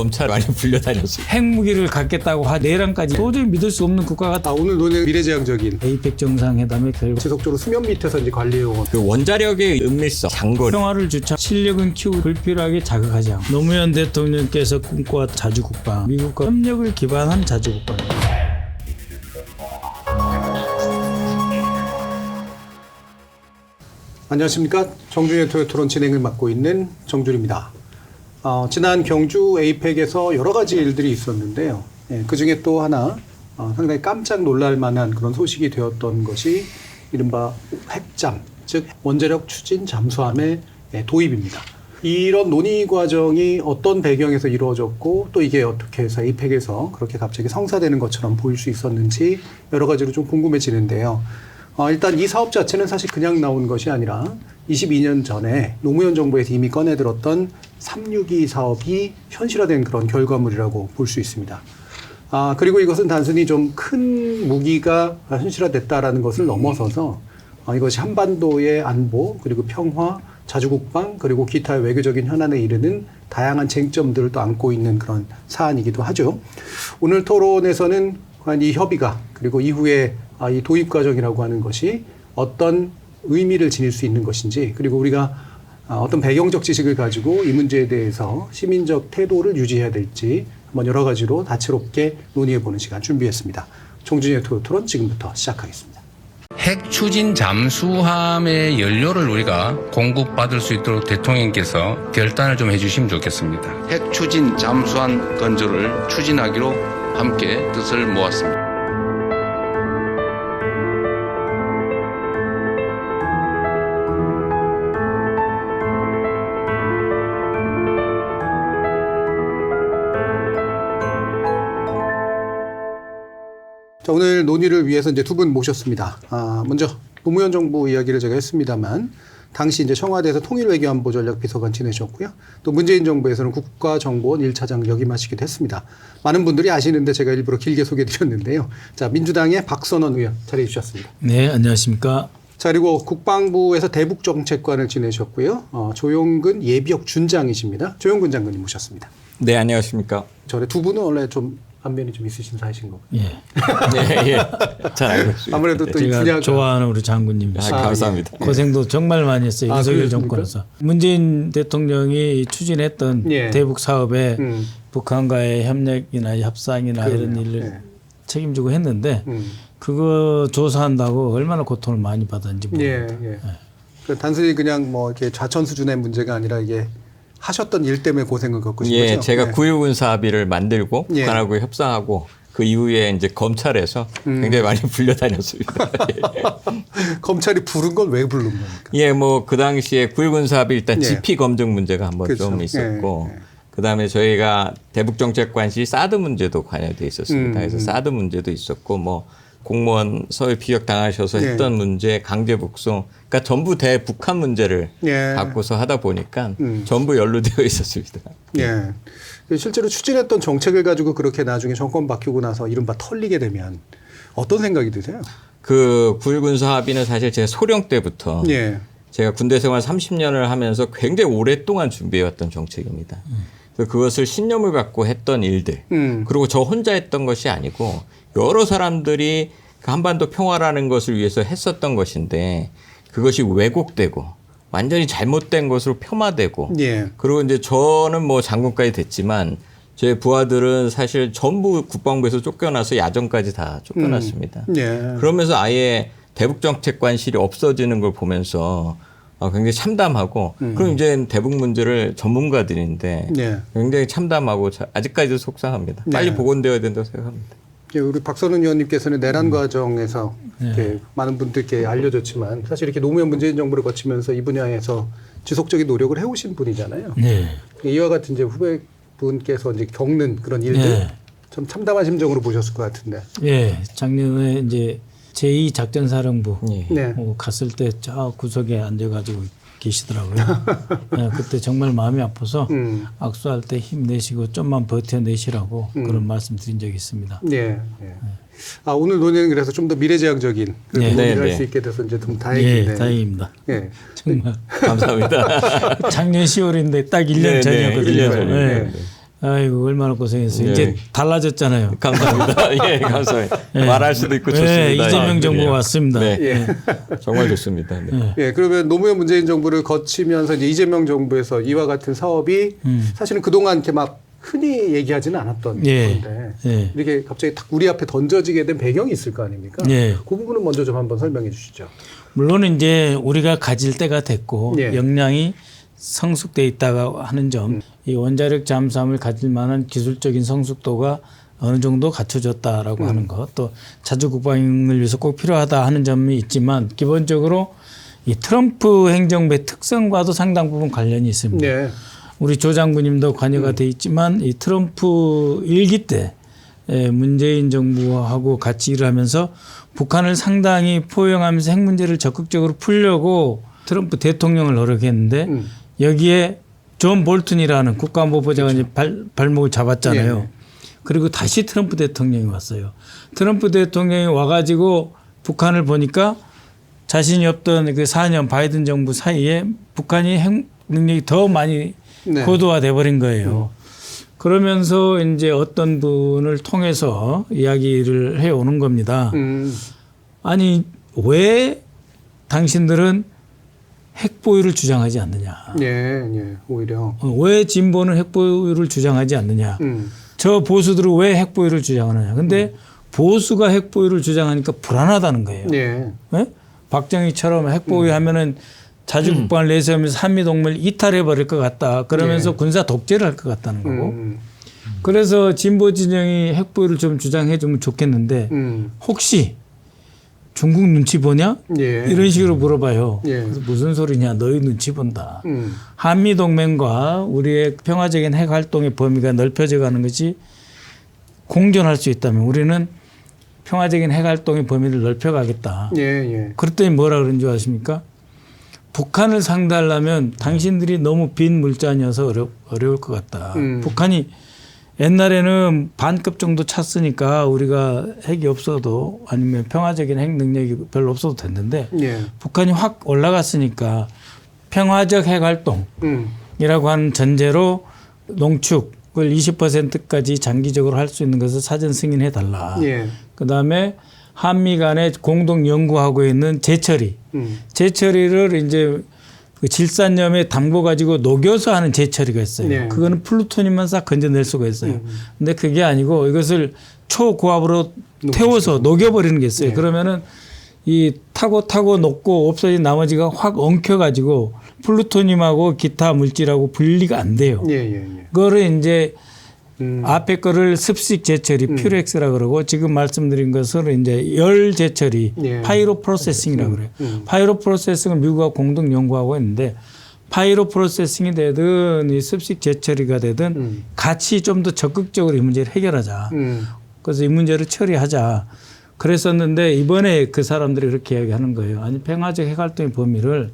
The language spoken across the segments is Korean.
검찰 많이 불려다녔어요. 핵무기를 갖겠다고 내란까지 도저히 믿을 수 없는 국가가 오늘 논의 미래지향적인 에이펙 정상회담의 결과 지속적으로 수면 밑에서 이제 관리해온 그 원자력의 은밀성, 장거리. 평화를 주창 실력은 키우고 불필요하게 자극하지 않고 노무현 대통령께서 꿈꿔 자주국방 미국과 협력을 기반한 자주국방입니다. 안녕하십니까. 정준의 토론 진행을 맡고 있는 정준입니다. 지난 경주 에이펙에서 여러 가지 일들이 있었는데요. 그중에 또 하나 상당히 깜짝 놀랄 만한 그런 소식이 되었던 것이 이른바 핵잠, 즉 원자력 추진 잠수함의 도입입니다. 이런 논의 과정이 어떤 배경에서 이루어졌고 또 이게 어떻게 해서 에이펙에서 그렇게 갑자기 성사되는 것처럼 보일 수 있었는지 여러 가지로 좀 궁금해지는데요. 일단 이 사업 자체는 사실 그냥 나온 것이 아니라 22년 전에 노무현 정부에서 이미 꺼내들었던 362 사업이 현실화된 그런 결과물이라고 볼 수 있습니다. 그리고 이것은 단순히 좀 큰 무기가 현실화됐다라는 것을 넘어서서 이것이 한반도의 안보 그리고 평화, 자주국방 그리고 기타의 외교적인 현안에 이르는 다양한 쟁점들을 또 안고 있는 그런 사안이기도 하죠. 오늘 토론에서는 과연 이 협의가 그리고 이후에 이 도입 과정이라고 하는 것이 어떤 의미를 지닐 수 있는 것인지 그리고 우리가 어떤 배경적 지식을 가지고 이 문제에 대해서 시민적 태도를 유지해야 될지 한번 여러 가지로 다채롭게 논의해보는 시간 준비했습니다. 정준의 토론 지금부터 시작하겠습니다. 핵 추진 잠수함의 연료를 우리가 공급받을 수 있도록 대통령께서 결단을 좀 해주시면 좋겠습니다. 핵 추진 잠수함 건조를 추진하기로 함께 뜻을 모았습니다. 자, 오늘 논의를 위해서 이제 두 분 모셨습니다. 먼저 노무현 정부 이야기를 제가 했습니다만 당시 이제 청와대에서 통일외교안보 전략비서관 지내셨고요. 또 문재인 정부에서는 국가정보원 1차장 역임하시기도 했습니다. 많은 분들이 아시는데 제가 일부러 길게 소개해드렸는데요. 자, 민주당의 박선원 의원 자리해 주셨습니다. 네, 안녕하십니까. 자, 그리고 국방부에서 대북정책관을 지내셨고요. 조용근 예비역 준장이십니다. 조용근 장관님 모셨습니다. 네, 안녕하십니까. 저래 두 분은 원래 좀 안면이 좀 있으신 사이신 거고요. 예. 네, 예. 잘 알고 있습니다. 아무래도 또 이 제가 분야가 좋아하는 우리 장군님. 감사합니다. 고생도 정말 많이 했어요. 윤석열 그렇습니까? 정권에서. 문재인 대통령이 추진했던 예. 대북 사업에 북한과의 북한과의 협력이나 협상이나 이런 그럼요. 일을 예. 책임지고 했는데 그거 조사한다고 얼마나 고통을 많이 받았는지 모릅니다. 예. 그러니까 단순히 그냥 뭐 이렇게 좌천 수준의 문제가 아니라 이게 하셨던 일 때문에 고생을 겪으신 예, 거죠? 제가 9.19 군사합의를 만들고 예. 북한하고 협상하고 그 이후에 이제 검찰에서 굉장히 많이 불려다녔습니다. 검찰이 부른 건 왜 부른 겁니까? 예, 뭐 그 당시에 9.19 군사합의 일단 예. GP 검증 문제가 한번 그렇죠. 좀 있었고 예. 그다음에 저희가 대북정책관 시 사드 문제도 관여돼 있었습니다. 그래서 사드 문제도 있었고 뭐 공무원 서울 피격 당하셔서 했던 문제, 강제 북송, 그러니까 전부 대북한 문제를 갖고서 하다 보니까 전부 연루되어 있었습니다. 예. 실제로 추진했던 정책을 가지고 그렇게 나중에 정권 바뀌고 나서 이른바 털리게 되면 어떤 생각이 드세요? 그 9.19 군사 합의는 사실 제가 소령 때부터 예. 제가 군대 생활 30년을 하면서 굉장히 오랫동안 준비해왔던 정책입니다. 그래서 그것을 신념을 갖고 했던 일들, 그리고 저 혼자 했던 것이 아니고 여러 사람들이 그 한반도 평화라는 것을 위해서 했었던 것인데 그것이 왜곡되고 완전히 잘못된 것으로 폄하되고 그리고 이제 저는 뭐 장군까지 됐지만 제 부하들은 사실 전부 국방부에서 쫓겨나서 야전까지 다 쫓겨났습니다. 그러면서 아예 대북정책관실이 없어지는 걸 보면서 굉장히 참담하고 그럼 이제 대북 문제를 전문가들인데 굉장히 참담하고 아직까지도 속상합니다. 빨리 복원되어야 된다고 생각합니다. 우리 박선원 의원님께서는 내란 과정에서 이렇게 많은 분들께 알려졌지만 사실 이렇게 노무현 문재인 정부를 거치면서 이 분야에서 지속적인 노력을 해오신 분이잖아요. 네. 이와 같은 이제 후배분께서 이제 겪는 그런 일들 참 참담한 심정으로 보셨을 것 같은데. 예, 작년에 이제 제2작전사령부 갔을 때 저 구석에 앉아가지고 계시더라고요. 네, 그때 정말 마음이 아파서 악수할 때 힘내시고 좀만 버텨내시라고 그런 말씀 드린 적이 있습니다. 오늘 논의는 그래서 좀 더 미래지향적인 논의를 할 수 있게 돼서 이제 좀 다행이네요. 다행입니다. 정말 감사합니다. 작년 10월인데 딱 1년 전이었거든요. 아이고 얼마나 고생했어요. 예. 이제 달라졌잖아요. 감사합니다. 예, 감사합니다. 예. 말할 수도 있고 좋습니다. 네, 이재명 예. 정부가 왔습니다. 네. 예. 정말 좋습니다. 네. 예, 그러면 노무현 문재인 정부를 거치면서 이제 이재명 정부에서 이와 같은 사업이 사실은 그동안 이렇게 막 흔히 얘기하지는 않았던 예. 건데 예. 이렇게 갑자기 딱 우리 앞에 던져지게 된 배경이 있을 거 아닙니까? 예. 그 부분은 먼저 좀 한번 설명해 주시죠. 물론 이제 우리가 가질 때가 됐고 예. 역량이 성숙돼 있다가 하는 점, 이 원자력 잠수함을 가질 만한 기술적인 성숙도가 어느 정도 갖춰졌다라고 하는 것, 또 자주 국방을 위해서 꼭 필요하다 하는 점이 있지만 기본적으로 이 트럼프 행정부의 특성과도 상당 부분 관련이 있습니다. 네. 우리 조 장군님도 관여가 돼 있지만 이 트럼프 일기 때 문재인 정부하고 같이 일하면서 북한을 상당히 포용하면서 핵 문제를 적극적으로 풀려고 트럼프 대통령을 노력했는데 여기에 존 볼튼이라는 국가안보보좌관이 발목을 잡았잖아요. 예. 그리고 다시 트럼프 대통령이 왔어요. 트럼프 대통령이 와가지고 북한을 보니까 자신이 없던 그 4년 바이든 정부 사이에 북한이 핵 능력이 더 많이 네. 고도화돼 버린 거예요. 그러면서 이제 어떤 분을 통해서 이야기를 해 오는 겁니다. 아니 왜 당신들은 핵 보유를 주장하지 않느냐? 예, 예, 오히려. 왜 진보는 핵 보유를 주장하지 않느냐? 저 보수들은 왜 핵 보유를 주장하느냐? 근데 보수가 핵 보유를 주장하니까 불안하다는 거예요. 예. 네? 박정희처럼 핵 보유하면은 자주 국방을 내세우면서 한미동맹을 이탈해 버릴 것 같다. 그러면서 군사 독재를 할 것 같다는 거고. 그래서 진보 진영이 핵 보유를 좀 주장해 주면 좋겠는데 혹시 중국 눈치 보냐? 예. 이런 식으로 물어봐요. 예. 그래서 무슨 소리냐? 너희 눈치 본다. 한미동맹과 우리의 평화적인 핵 활동의 범위가 넓혀져 가는 것이 공존할 수 있다면 우리는 평화적인 핵 활동의 범위를 넓혀가겠다. 예, 예. 그랬더니 뭐라 그런 줄 아십니까? 북한을 상대하려면 당신들이 너무 빈 물자녀서 어려울 것 같다. 북한이 옛날에는 반급 정도 찼으니까 우리가 핵이 없어도 아니면 평화적인 핵 능력이 별로 없어도 됐는데 예. 북한이 확 올라갔으니까 평화적 핵 활동이라고 하는 전제로 농축을 20%까지 장기적으로 할 수 있는 것을 사전 승인해 달라. 예. 그다음에 한미 간에 공동 연구하고 있는 재처리. 재처리를 이제 그 질산염에 담궈 가지고 녹여서 하는 재처리가 있어요. 네. 그거는 플루토늄만 싹 건져낼 수가 있어요. 근데 그게 아니고 이것을 초고압으로 태워서 녹여버리는 게 있어요. 네. 그러면은 이 타고 녹고 없어진 나머지가 확 엉켜 가지고 플루토늄하고 기타 물질하고 분리가 안 돼요. 예, 예, 예. 그거를 이제 앞에 거를 습식 재처리 퓨렉스라 그러고 지금 말씀드린 것을 이제 열 재처리 예. 파이로 프로세싱이라고 그래요. 파이로 프로세싱을 미국하고 공동 연구하고 있는데 파이로 프로세싱이 되든 이 습식 재처리가 되든 같이 좀 더 적극적으로 이 문제를 해결하자. 그래서 이 문제를 처리하자. 그랬었는데 이번에 그 사람들이 이렇게 이야기하는 거예요. 아니 평화적 핵 활동의 범위를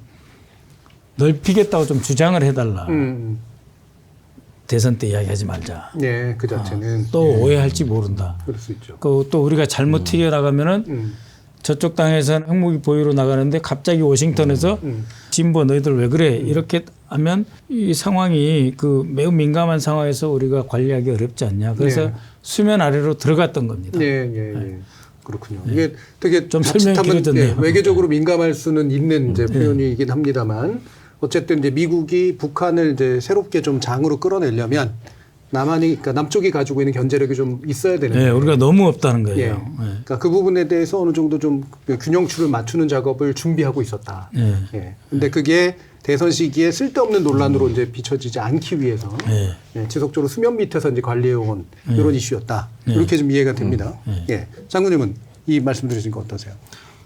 넓히겠다고 좀 주장을 해달라. 대선 때 이야기하지 말자. 네, 그 자체는 또 오해할지 모른다. 그럴 수 있죠. 또 우리가 잘못 튀겨 나가면은 저쪽 땅에서는 핵무기 보유로 나가는데 갑자기 워싱턴에서 진보 너희들 왜 그래 이렇게 하면 이 상황이 그 매우 민감한 상황에서 우리가 관리하기 어렵지 않냐. 그래서 네. 수면 아래로 들어갔던 겁니다. 네, 예, 예. 그렇군요. 이게 되게 좀 설명이 자칫하면 길어졌네요. 예, 외교적으로 민감할 수는 있는 이제 표현이긴 합니다만 어쨌든 이제 미국이 북한을 이제 새롭게 좀 장으로 끌어내려면 그러니까 남쪽이 가지고 있는 견제력이 좀 있어야 되는데. 네, 우리가 너무 없다는 거예요. 예. 네. 그러니까 그 부분에 대해서 어느 정도 좀 균형추를 맞추는 작업을 준비하고 있었다. 네. 예. 근데 그게 대선 시기에 쓸데없는 논란으로 이제 비춰지지 않기 위해서 네. 예, 지속적으로 수면 밑에서 이제 관리해온 이런 이슈였다. 이렇게 좀 이해가 됩니다. 예. 장군님은 이 말씀 들으신 거 어떠세요?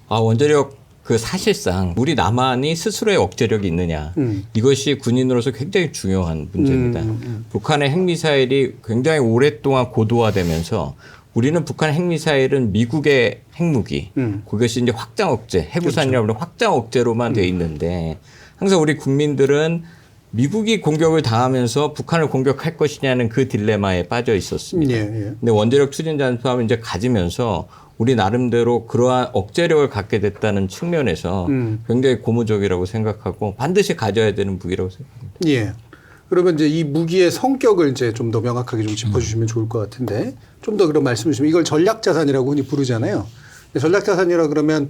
원자력 그 사실상 우리 남한이 스스로의 억제력이 있느냐 이것이 군인으로서 굉장히 중요한 문제입니다. 북한의 핵미사일이 굉장히 오랫동안 고도화되면서 우리는 북한의 핵미사일은 미국의 핵무기 그것이 이제 확장 억제 해구산이라고 하는 확장 억제로만 돼 있는데 항상 우리 국민들은 미국이 공격을 당하면서 북한을 공격할 것이냐는 그 딜레마에 빠져 있었습니다. 예, 예. 근데 원자력 추진 잠수함을 이제 가지면서 우리 나름대로 그러한 억제력을 갖게 됐다는 측면에서 굉장히 고무적이라고 생각하고 반드시 가져야 되는 무기라고 생각합니다. 예. 그러면 이제 이 무기의 성격을 이제 좀 더 명확하게 좀 짚어주시면 좋을 것 같은데 좀 더 그런 말씀을 주시면 이걸 전략자산이라고 흔히 부르잖아요. 전략자산이라 그러면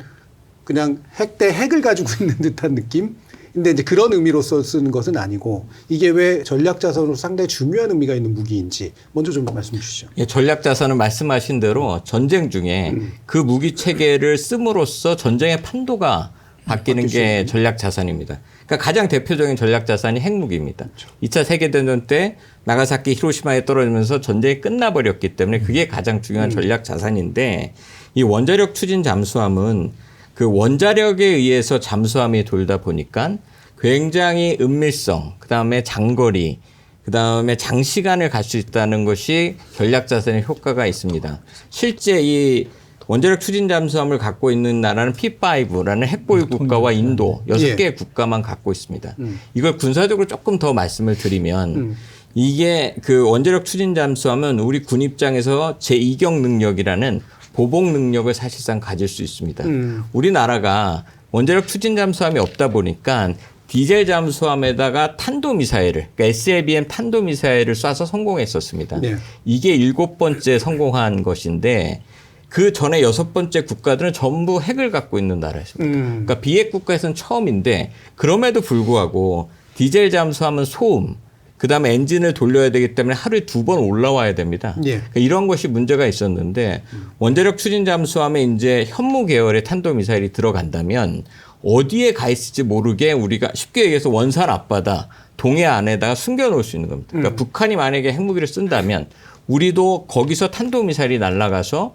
그냥 핵 대 핵을 가지고 있는 듯한 느낌? 근데 이제 그런 의미로서 쓰는 것은 아니고 이게 왜 전략자산으로 상당히 중요한 의미가 있는 무기인지 먼저 좀 말씀해 주시죠. 예, 전략자산은 말씀하신 대로 전쟁 중에 그 무기 체계를 씀으로써 전쟁의 판도가 바뀌는 게 전략자산입니다. 그러니까 가장 대표적인 전략자산이 핵무기입니다. 그렇죠. 2차 세계대전 때 나가사키 히로시마에 떨어지면서 전쟁이 끝나버렸기 때문에 그게 가장 중요한 전략자산인데 이 원자력 추진 잠수함은 그 원자력에 의해서 잠수함이 돌다 보니까 굉장히 은밀성, 그다음에 장거리, 그다음에 장시간을 갈 수 있다는 것이 전략자산의 효과가 있습니다. 실제 이 원자력 추진 잠수함을 갖고 있는 나라는 P5라는 핵보유 국가와 인도 6개의 국가만 갖고 있습니다. 이걸 군사적으로 조금 더 말씀을 드리면 이게 그 원자력 추진 잠수함은 우리 군 입장에서 제2경 능력이라는 보복 능력을 사실상 가질 수 있습니다. 우리나라가 원자력 추진 잠수함이 없다 보니까 디젤 잠수함에다가 탄도미사일을, 그러니까 SLBM 탄도미사일을 쏴서 성공했었습니다. 네. 이게 7번째 성공한 것인데 그 전에 6번째 국가들은 전부 핵을 갖고 있는 나라였습니다. 그러니까 비핵 국가에서는 처음인데 그럼에도 불구하고 디젤 잠수함은 소음, 그다음에 엔진을 돌려야 되기 때문에 하루에 2번 올라와야 됩니다. 예. 그러니까 이런 것이 문제가 있었는데 원자력 추진 잠수함에 이제 현무 계열의 탄도미사일이 들어간다면 어디에 가 있을지 모르게 우리가 쉽게 얘기해서 원산 앞바다 동해 안에다가 숨겨놓을 수 있는 겁니다. 그러니까 북한이 만약에 핵무기를 쓴다면 우리도 거기서 탄도미사일이 날아가서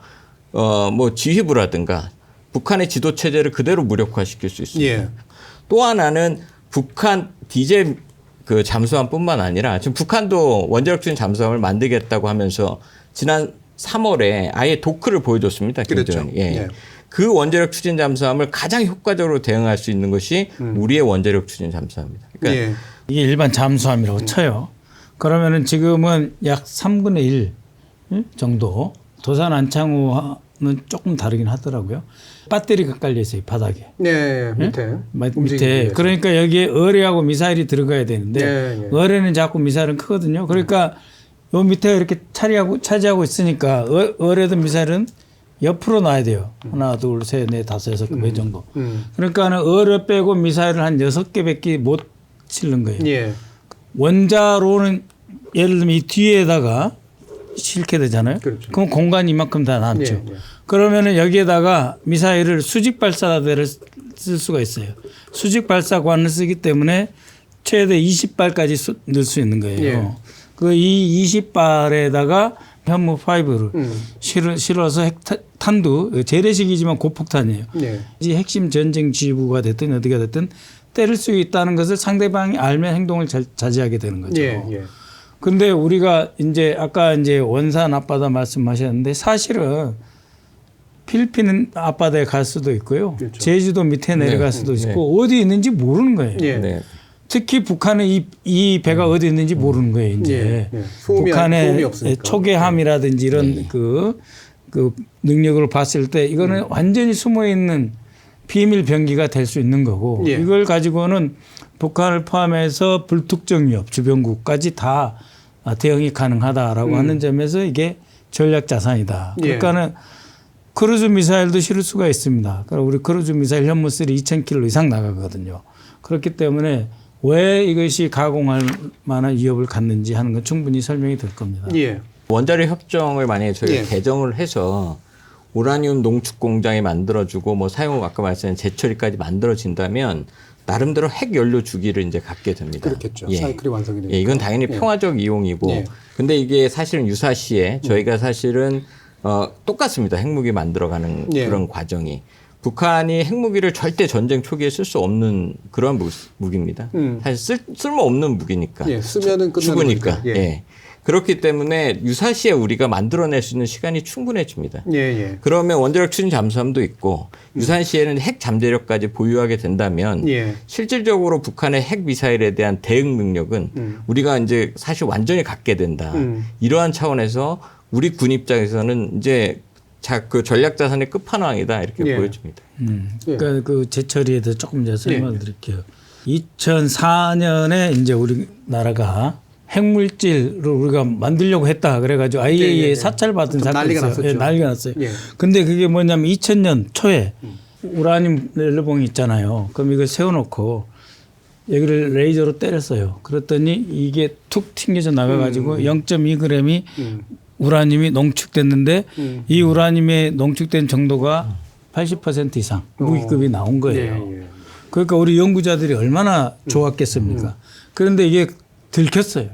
뭐 지휘부를 하든가 북한의 지도 체제를 그대로 무력화시킬 수 있습니다. 예. 또 하나는 북한 디젤 그 잠수함뿐만 아니라 지금 북한도 원자력 추진 잠수함을 만들겠다고 하면서 지난 3월에 아예 도크를 보여줬습니다. 그렇죠. 예. 예. 그 원자력 추진 잠수함을 가장 효과적으로 대응할 수 있는 것이 우리의 원자력 추진 잠수함입니다. 그러니까 예. 이게 일반 잠수함이라고 쳐요. 그러면은 지금은 약 3분의 1 정도 도산 안창호는 조금 다르긴 하더라고요. 배터리가 깔려 있어요, 바닥에. 네, 밑에. 밑에. 그러니까 여기에 어뢰하고 미사일이 들어가야 되는데 어뢰는 자꾸 미사일은 크거든요. 그러니까 요 밑에 이렇게 차지하고 있으니까 어뢰든 미사일은 옆으로 놔야 돼요. 하나, 둘, 셋, 넷, 다섯, 여섯 개 정도. 그러니까 어뢰 빼고 미사일을 한 6개밖에 못 싣는 거예요. 예. 원자로는 예를 들면 이 뒤에다가 싣게 되잖아요. 그렇죠. 그럼 공간이 이만큼 다 남죠. 예, 예. 그러면은 여기에다가 미사일을 수직 발사대를 쓸 수가 있어요. 수직 발사관을 쓰기 때문에 최대 20발까지 넣을 수 있는 거예요. 예. 그 이 20발에다가 현무 5를 실어서 핵탄두 재래식이지만 고폭탄이에요. 예. 이 핵심 전쟁 지휘부가 됐든 어디가 됐든 때릴 수 있다는 것을 상대방이 알면 행동을 자제하게 되는 거죠. 예. 예. 근데 우리가 이제 아까 이제 원산 앞바다 말씀하셨는데 사실은 필리핀 앞바다에 갈 수도 있고요. 그렇죠. 제주도 밑에 내려갈 수도 있고 어디 있는지 모르는 거예요. 네. 특히 북한은 이 배가 어디 있는지 모르는 거예요. 이제 북한의 초계함이라든지 이런 그 능력을 봤을 때 이거는 완전히 숨어 있는 비밀 병기가 될 수 있는 거고 이걸 가지고는 북한을 포함해서 불특정 위협 주변국까지 다 대응이 가능하다라고 하는 점에서 이게 전략 자산이다. 그러니까는 크루즈 미사일도 실을 수가 있습니다. 그러니까 우리 크루즈 미사일 현무3 2,000km 이상 나가거든요. 그렇기 때문에 왜 이것이 가공할 만한 위협을 갖는지 하는 건 충분히 설명이 될 겁니다. 예. 원자력 협정을 만약에 저희가 개정을 해서 우라늄 농축 공장이 만들어주고 뭐 사용 아까 말씀하신 재처리까지 만들어진다면 나름대로 핵 연료 주기를 이제 갖게 됩니다. 그렇겠죠. 사이클이 완성이 되니까. 이건 당연히 평화적 이용이고 근데 이게 사실은 유사시에 저희가 사실은 똑같습니다. 핵무기 만들어가는 그런 과정이. 북한이 핵무기를 절대 전쟁 초기에 쓸 수 없는 그런 무기입니다. 사실 쓸모없는 무기니까. 쓰면은 죽으니까. 그렇기 때문에 유사시에 우리가 만들어낼 수 있는 시간이 충분해집니다. 그러면 원자력 추진 잠수함도 있고 유사시에는 핵 잠재력까지 보유하게 된다면 실질적으로 북한의 핵 미사일에 대한 대응 능력은 우리가 이제 사실 완전히 갖게 된다. 이러한 차원에서 우리 군 입장에서는 이제 그 전략 자산의 끝판왕이다 이렇게 보여집니다. 그러니까 그 재처리에 대해서 조금 더 설명을 드릴게요. 2004년에 이제 우리나라가 핵물질을 우리가 만들려고 했다 그래가지고 IAEA 사찰 받은 사건이 난리가 있어요. 났었죠. 예, 난리가 났어요. 예. 근데 그게 뭐냐면 2000년 초에 우라늄 렐로봉이 있잖아요. 그럼 이걸 세워놓고 여기를 레이저로 때렸어요. 그랬더니 이게 툭 튕겨져 나가가지고 0.2g이 우라늄이 농축됐는데 이 우라늄의 농축된 정도가 80% 이상 무기급이 나온 거예요. 예, 예. 그러니까 우리 연구자들이 얼마나 좋았겠습니까? 그런데 이게 들켰어요.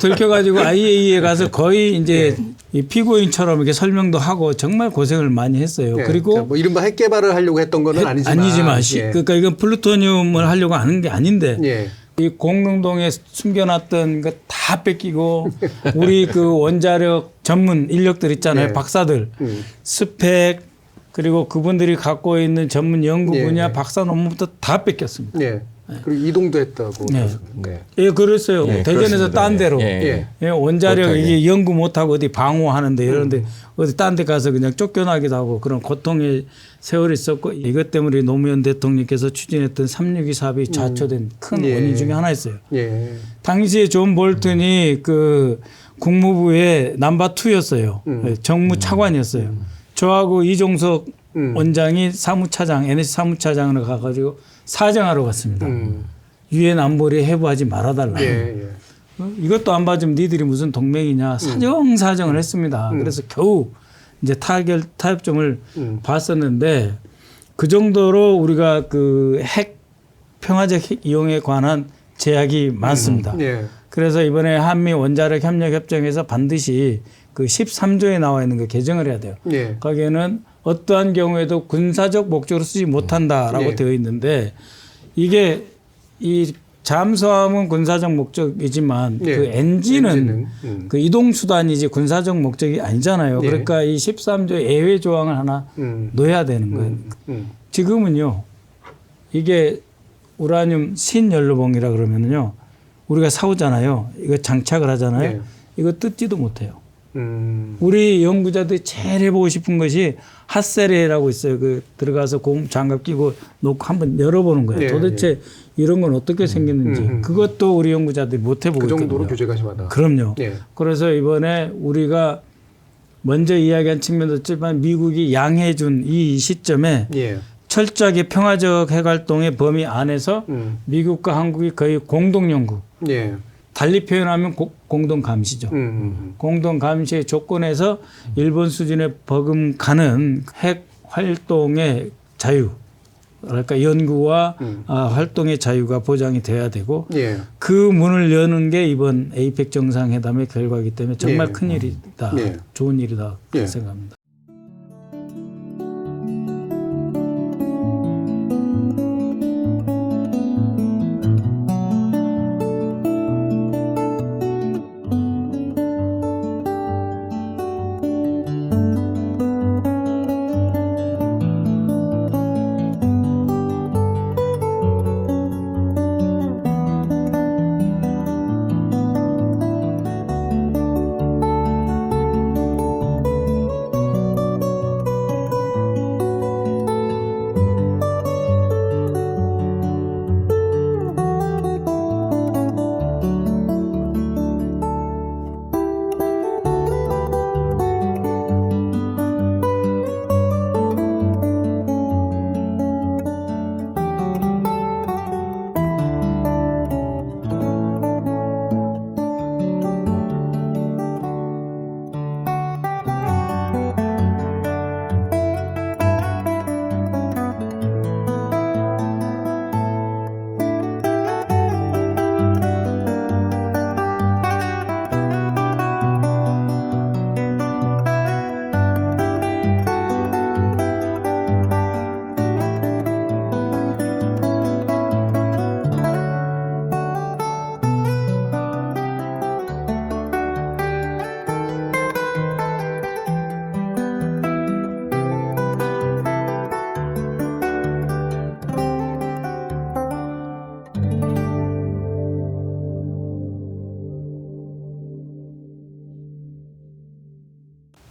들켜가지고 IAEA에 가서 거의 이제 이 피고인처럼 이렇게 설명도 하고 정말 고생을 많이 했어요. 예. 그리고 뭐 이른바 핵 개발을 하려고 했던 거는 아니지만. 예. 그러니까 이건 플루토늄을 하려고 하는 게 아닌데 예. 이 공릉동에 숨겨놨던 거 다 뺏기고 우리 그 원자력 전문 인력들 있잖아요. 예. 박사들 스펙 그리고 그분들이 갖고 있는 전문 연구 예. 분야 박사 논문부터 다 뺏겼습니다. 예. 그리고 이동도 했다고. 네. 네. 예, 그랬어요. 예, 대전에서 그렇습니다. 딴 데로. 예. 예, 원자력 못하게. 이게 연구 못하고 어디 방어하는데 이런데 어디 딴 데 가서 그냥 쫓겨나기도 하고 그런 고통의 세월이 있었고 이것 때문에 노무현 대통령께서 추진했던 362 사업이 좌초된 큰 예. 원인 중에 하나였어요. 예. 당시에 존 볼튼이 그 국무부의 넘버 2였어요. 정무 차관이었어요. 저하고 이종석 원장이 사무차장, NSC 사무차장으로 가가지고 사정하러 갔습니다. 유엔 안보리에 해부하지 말아달라. 예. 이것도 안 봐주면 니들이 무슨 동맹이냐 사정을 했습니다. 그래서 겨우 이제 타협점을 봤었는데 그 정도로 우리가 그 핵 평화적 핵 이용에 관한 제약이 많습니다. 예. 그래서 이번에 한미 원자력 협력 협정에서 반드시 그 13조에 나와 있는 거 개정을 해야 돼요. 예. 거기에는 어떠한 경우에도 군사적 목적으로 쓰지 못한다라고 예. 되어 있는데 이게 이 잠수함은 군사적 목적이지만 예. 그 엔진은 그 이동 수단이지 군사적 목적이 아니잖아요. 예. 그러니까 이 13조 예외 조항을 하나 넣어야 되는 거예요. 지금은요 이게 우라늄 신연료봉이라 그러면은요 우리가 사오잖아요. 이거 장착을 하잖아요. 예. 이거 뜯지도 못해요. 우리 연구자들이 제일 해보고 싶은 것이 핫세레라고 있어요. 그 들어가서 고무 장갑 끼고 놓고 한번 열어보는 거예요. 예, 도대체 이런 건 어떻게 생겼는지 그것도 우리 연구자들이 못 해보고 그 정도로 있거든요. 규제가 심하다. 그럼요. 예. 그래서 이번에 우리가 먼저 이야기한 측면도 있지만 미국이 양해준 이 시점에 예. 철저하게 평화적 핵활동의 범위 안에서 미국과 한국이 거의 공동 연구 예. 달리 표현하면 공동 감시죠. 공동 감시의 조건에서 일본 수준의 버금가는 핵 활동의 자유, 그러니까 연구와 활동의 자유가 보장이 돼야 되고 예. 그 문을 여는 게 이번 에이펙 정상회담의 결과이기 때문에 정말 예. 큰 일이다, 예. 좋은 일이다 예. 생각합니다.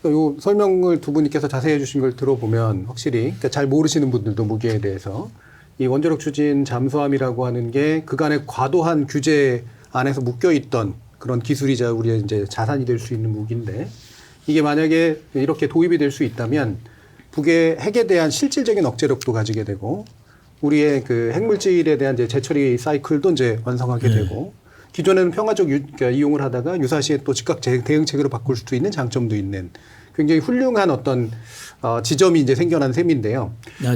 요 설명을 두 분께서 자세히 해주신 걸 들어보면 확실히 그러니까 잘 모르시는 분들도 무기에 대해서 이 원자력 추진 잠수함이라고 하는 게 그간의 과도한 규제 안에서 묶여 있던 그런 기술이자 우리의 이제 자산이 될 수 있는 무기인데 이게 만약에 이렇게 도입이 될 수 있다면 북의 핵에 대한 실질적인 억제력도 가지게 되고 우리의 그 핵물질에 대한 이제 재처리 사이클도 이제 완성하게 되고 기존에는 평화적 그러니까 이용을 하다가 유사시에 또 즉각 대응책으로 바꿀 수도 있는 장점도 있는 굉장히 훌륭한 어떤 지점이 이제 생겨난 셈인데요.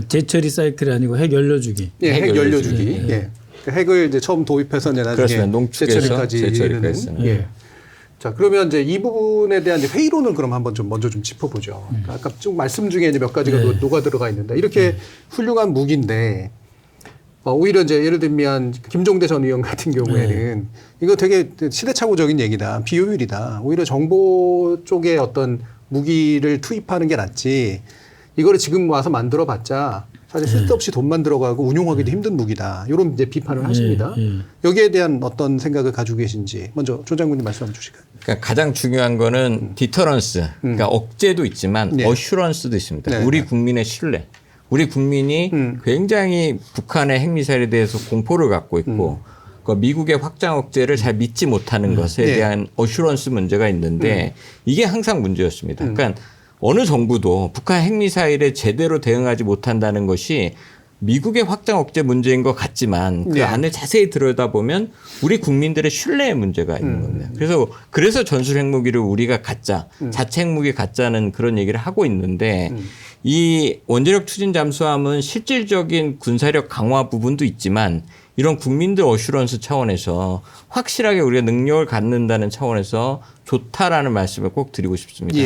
재처리 사이클이 아니고 핵 연료주기. 예, 핵 연료주기. 예. 그 핵을 이제 처음 도입해서 이제 나중에 재처리까지 이르는. 예. 자, 그러면 이제 이 부분에 대한 이제 회의론을 그럼 한번 좀 먼저 좀 짚어보죠. 그러니까 아까 쭉 말씀 중에 이제 몇 가지가 녹아 들어가 있는데 이렇게 훌륭한 무기인데 오히려 이제 예를 들면 김종대 전 의원 같은 경우에는 이거 되게 시대착오적인 얘기다, 비효율이다. 오히려 정보 쪽에 어떤 무기를 투입하는 게 낫지. 이거를 지금 와서 만들어봤자 사실 쓸데없이 돈만 들어가고 운용하기도 힘든 무기다. 이런 이제 비판을 하십니다. 여기에 대한 어떤 생각을 가지고 계신지 먼저 조 장군님 말씀 한번 주실까요? 그러니까 가장 중요한 거는 디터런스, 그러니까 억제도 있지만 어슈런스도 있습니다. 네. 우리 국민의 신뢰. 우리 국민이 굉장히 북한의 핵미사일에 대해서 공포를 갖고 있고 그 미국의 확장 억제를 잘 믿지 못하는 것에 대한 어슈런스 문제가 있는데 이게 항상 문제였습니다. 그러니까 어느 정부도 북한 핵미사일에 제대로 대응하지 못한다는 것이 미국의 확장 억제 문제인 것 같지만 그 안을 자세히 들여다보면 우리 국민들의 신뢰의 문제가 있는 겁니다. 그래서 전술 핵무기를 우리가 갖자, 자체 핵무기 갖자는 그런 얘기를 하고 있는데 이 원자력 추진 잠수함은 실질적인 군사력 강화 부분도 있지만 이런 국민들 어슈런스 차원에서 확실하게 우리가 능력을 갖는다는 차원에서 좋다라는 말씀을 꼭 드리고 싶습니다.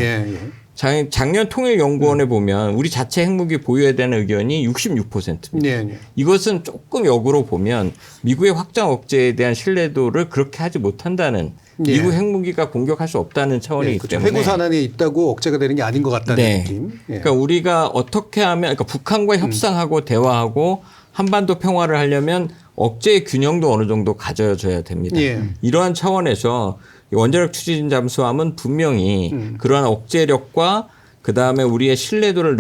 작년 통일연구원에 보면 우리 자체 핵무기 보유에 대한 의견이 66%입니다. 이것은 조금 역으로 보면 미국의 확장 억제에 대한 신뢰도를 그렇게 하지 못한다는 미국 핵무기가 공격할 수 없다는 차원이기 때문에 해구산안에 있다고 억제가 되는 게 아닌 것 같다는 느낌. 그러니까 우리가 어떻게 하면 그러니까 북한과 협상하고 대화하고 한반도 평화를 하려면 억제의 균형도 어느 정도 가져져야 됩니다. 이러한 차원에서 원자력 추진 잠수함은 분명히 그러한 억제력과 그다음에 우리의 신뢰도를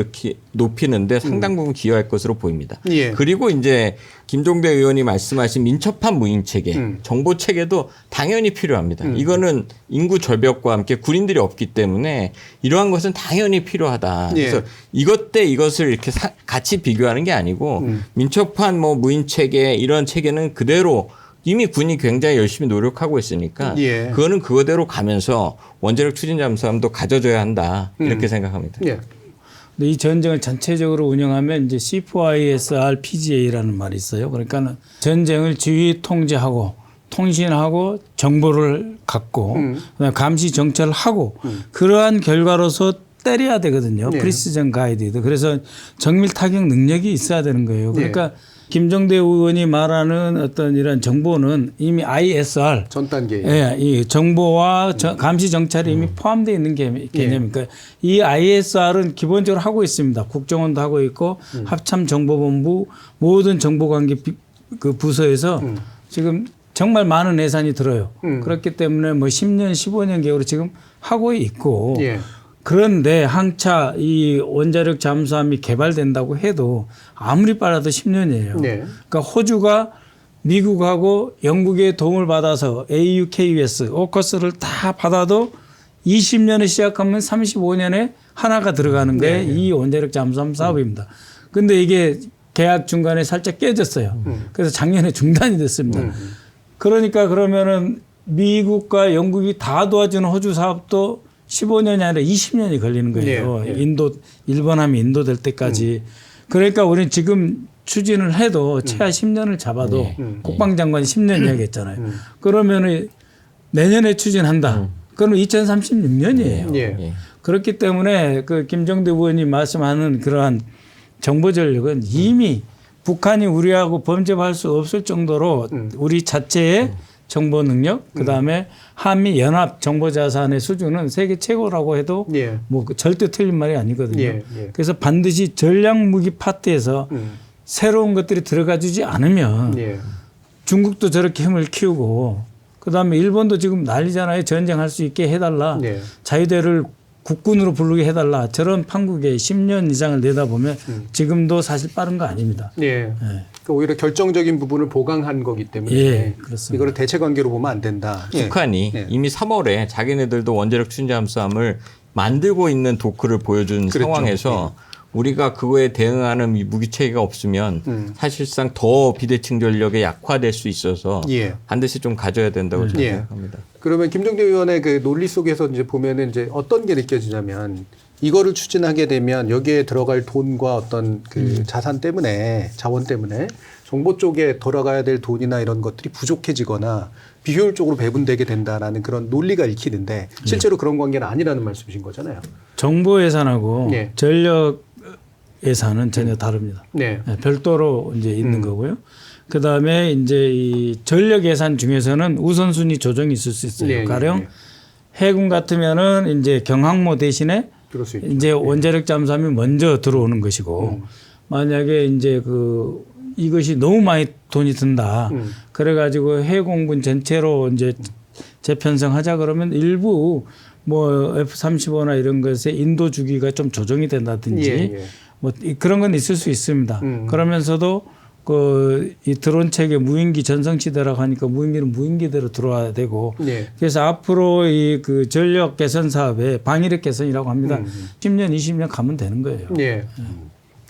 높이는데 상당 부분 기여할 것으로 보입니다. 그리고 이제 김종대 의원이 말씀하신 민첩한 무인 체계, 정보 체계도 당연히 필요합니다. 이거는 인구 절벽과 함께 군인들이 없기 때문에 이러한 것은 당연히 필요하다. 그래서 이것 대 이것을 이렇게 같이 비교하는 게 아니고 민첩한 뭐 무인 체계 이런 체계는 그대로 이미 군이 굉장히 열심히 노력하고 있으니까 그거는 그거대로 가면서 원자력 추진 잠수함도 가져줘야 한다 이렇게 생각합니다. 근데 이 전쟁을 전체적으로 운영하면 이제 C4ISR PGA라는 말이 있어요. 그러니까 전쟁을 지휘 통제하고 통신하고 정보를 갖고 그다음에 감시 정찰을 하고 그러한 결과로서 때려야 되거든요. 프리시전 가이드. 그래서 정밀 타격 능력이 있어야 되는 거예요. 그러니까 김종대 의원이 말하는 어떤 이런 정보는 이미 ISR 전 단계. 이 정보와 감시 정찰이 이미 포함되어 있는 개념이니까 이 ISR은 기본적으로 하고 있습니다. 국정원도 하고 있고 합참정보본부 모든 정보관계 그 부서에서 지금 정말 많은 예산이 들어요. 그렇기 때문에 뭐 10년, 15년 계획으로 지금 하고 있고 그런데 항차 이 원자력 잠수함이 개발된다고 해도 아무리 빨라도 10년이에요. 그러니까 호주가 미국하고 영국의 도움을 받아서 AUKUS, 오커스를 다 받아도 20년에 시작하면 35년에 하나가 들어가는 게 이 원자력 잠수함 사업입니다. 근데 이게 계약 중간에 살짝 깨졌어요. 그래서 작년에 중단이 됐습니다. 그러니까 그러면은 미국과 영국이 다 도와주는 호주 사업도 15년이 아니라 20년이 걸리는 거예요. 인도, 일본함이 인도될 때까지. 그러니까 우리는 지금 추진을 해도 최하 10년을 잡아도 국방장관이 10년 이야기했잖아요. 그러면은 내년에 추진한다. 그러면 2036년이에요. 그렇기 때문에 그 김종대 의원이 말씀하는 그러한 정보 전력은 이미 북한이 우리하고 범접할 수 없을 정도로 우리 자체의 정보 능력, 그다음에 한미 연합 정보 자산의 수준은 세계 최고라고 해도 뭐 절대 틀린 말이 아니거든요. 그래서 반드시 전략 무기 파트에서 새로운 것들이 들어가 주지 않으면 중국도 저렇게 힘을 키우고 그다음에 일본도 지금 난리잖아요. 전쟁할 수 있게 해달라. 자유대를 국군으로 부르게 해달라. 저런 판국에 10년 이상을 내다보면 지금도 사실 빠른 거 아닙니다. 그러니까 오히려 결정적인 부분을 보강한 거기 때문에 예, 그렇습니다. 이거를 대체 관계로 보면 안 된다. 북한이 예. 이미 3월에 자기네들도 원자력 추진 잠수함을 만들고 있는 도크를 보여준 그랬죠. 상황에서 우리가 그거에 대응하는 무기 체계가 없으면 사실상 더 비대칭 전력에 약화될 수 있어서 예. 반드시 좀 가져야 된다고 저는 예. 생각합니다. 그러면 김종대 의원의 그 논리 속에서 이제 보면은 이제 어떤 게 느껴지냐면 이거를 추진하게 되면 여기에 들어갈 돈과 어떤 그 자산 때문에 자원 때문에 정보 쪽에 돌아가야 될 돈이나 이런 것들이 부족해지거나 비효율적으로 배분되게 된다라는 그런 논리가 읽히는데 실제로 그런 관계는 아니라는 말씀이신 거잖아요. 정보 예산하고 네. 전력 예산은 전혀 다릅니다. 네. 네, 별도로 이제 있는 거고요. 그 다음에 이제 이 전력 예산 중에서는 우선순위 조정이 있을 수 있어요. 네, 가령 네. 해군 같으면은 이제 경항모 대신에 그럴 수 있죠. 이제 원자력 잠수함이 먼저 들어오는 것이고 만약에 이제 그 이것이 너무 많이 돈이 든다. 그래가지고 해공군 전체로 이제 재편성하자 그러면 일부 뭐 F-35나 이런 것에 인도 주기가 좀 조정이 된다든지 예. 뭐 그런 건 있을 수 있습니다. 그러면서도 그 이 드론 체계 무인기 전성시대라고 하니까 무인기는 무인기대로 들어와야 되고 네. 그래서 앞으로 이 그 전력 개선 사업에 방위력 개선이라고 합니다. 10년, 20년 가면 되는 거예요. 예.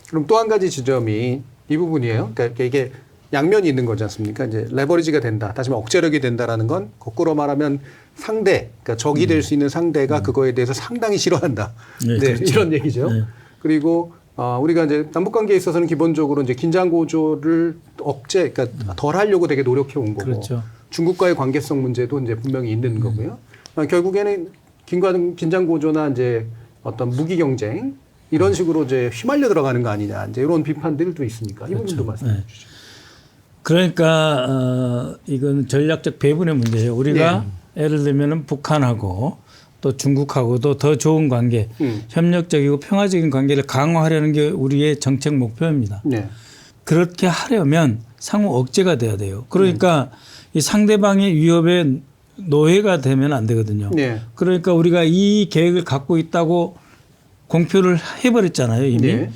그럼 또 한 가지 지점이 이 부분이에요. 그러니까 이게 양면이 있는 거지 않습니까? 이제 레버리지가 된다. 다시 말해 억제력이 된다라는 건 거꾸로 말하면 상대, 그러니까 적이 될 수 있는 상대가 그거에 대해서 상당히 싫어하려고 네, 네, 그렇죠. 이런 얘기죠. 네. 그리고 우리가 이제 남북 관계에 있어서는 기본적으로 이제 긴장 고조를 그러니까 덜 하려고 되게 노력해 온 거고 그렇죠. 중국과의 관계성 문제도 이제 분명히 있는 거고요. 결국에는 긴장 고조나 이제 어떤 무기 경쟁 이런 식으로 이제 휘말려 들어가는 거 아니냐 이제 이런 비판들도 있으니까 이 부분도 말씀해 네. 주시죠. 그러니까 이건 전략적 배분의 문제예요. 우리가 예를 들면은 북한하고 또 중국하고도 더 좋은 관계, 협력적이고 평화적인 관계를 강화하려는 게 우리의 정책 목표입니다. 네. 그렇게 하려면 상호 억제가 돼야 돼요. 그러니까 이 상대방의 위협에 노예가 되면 안 되거든요. 네. 그러니까 우리가 이 계획을 갖고 있다고 공표를 해버렸잖아요, 이미. 네.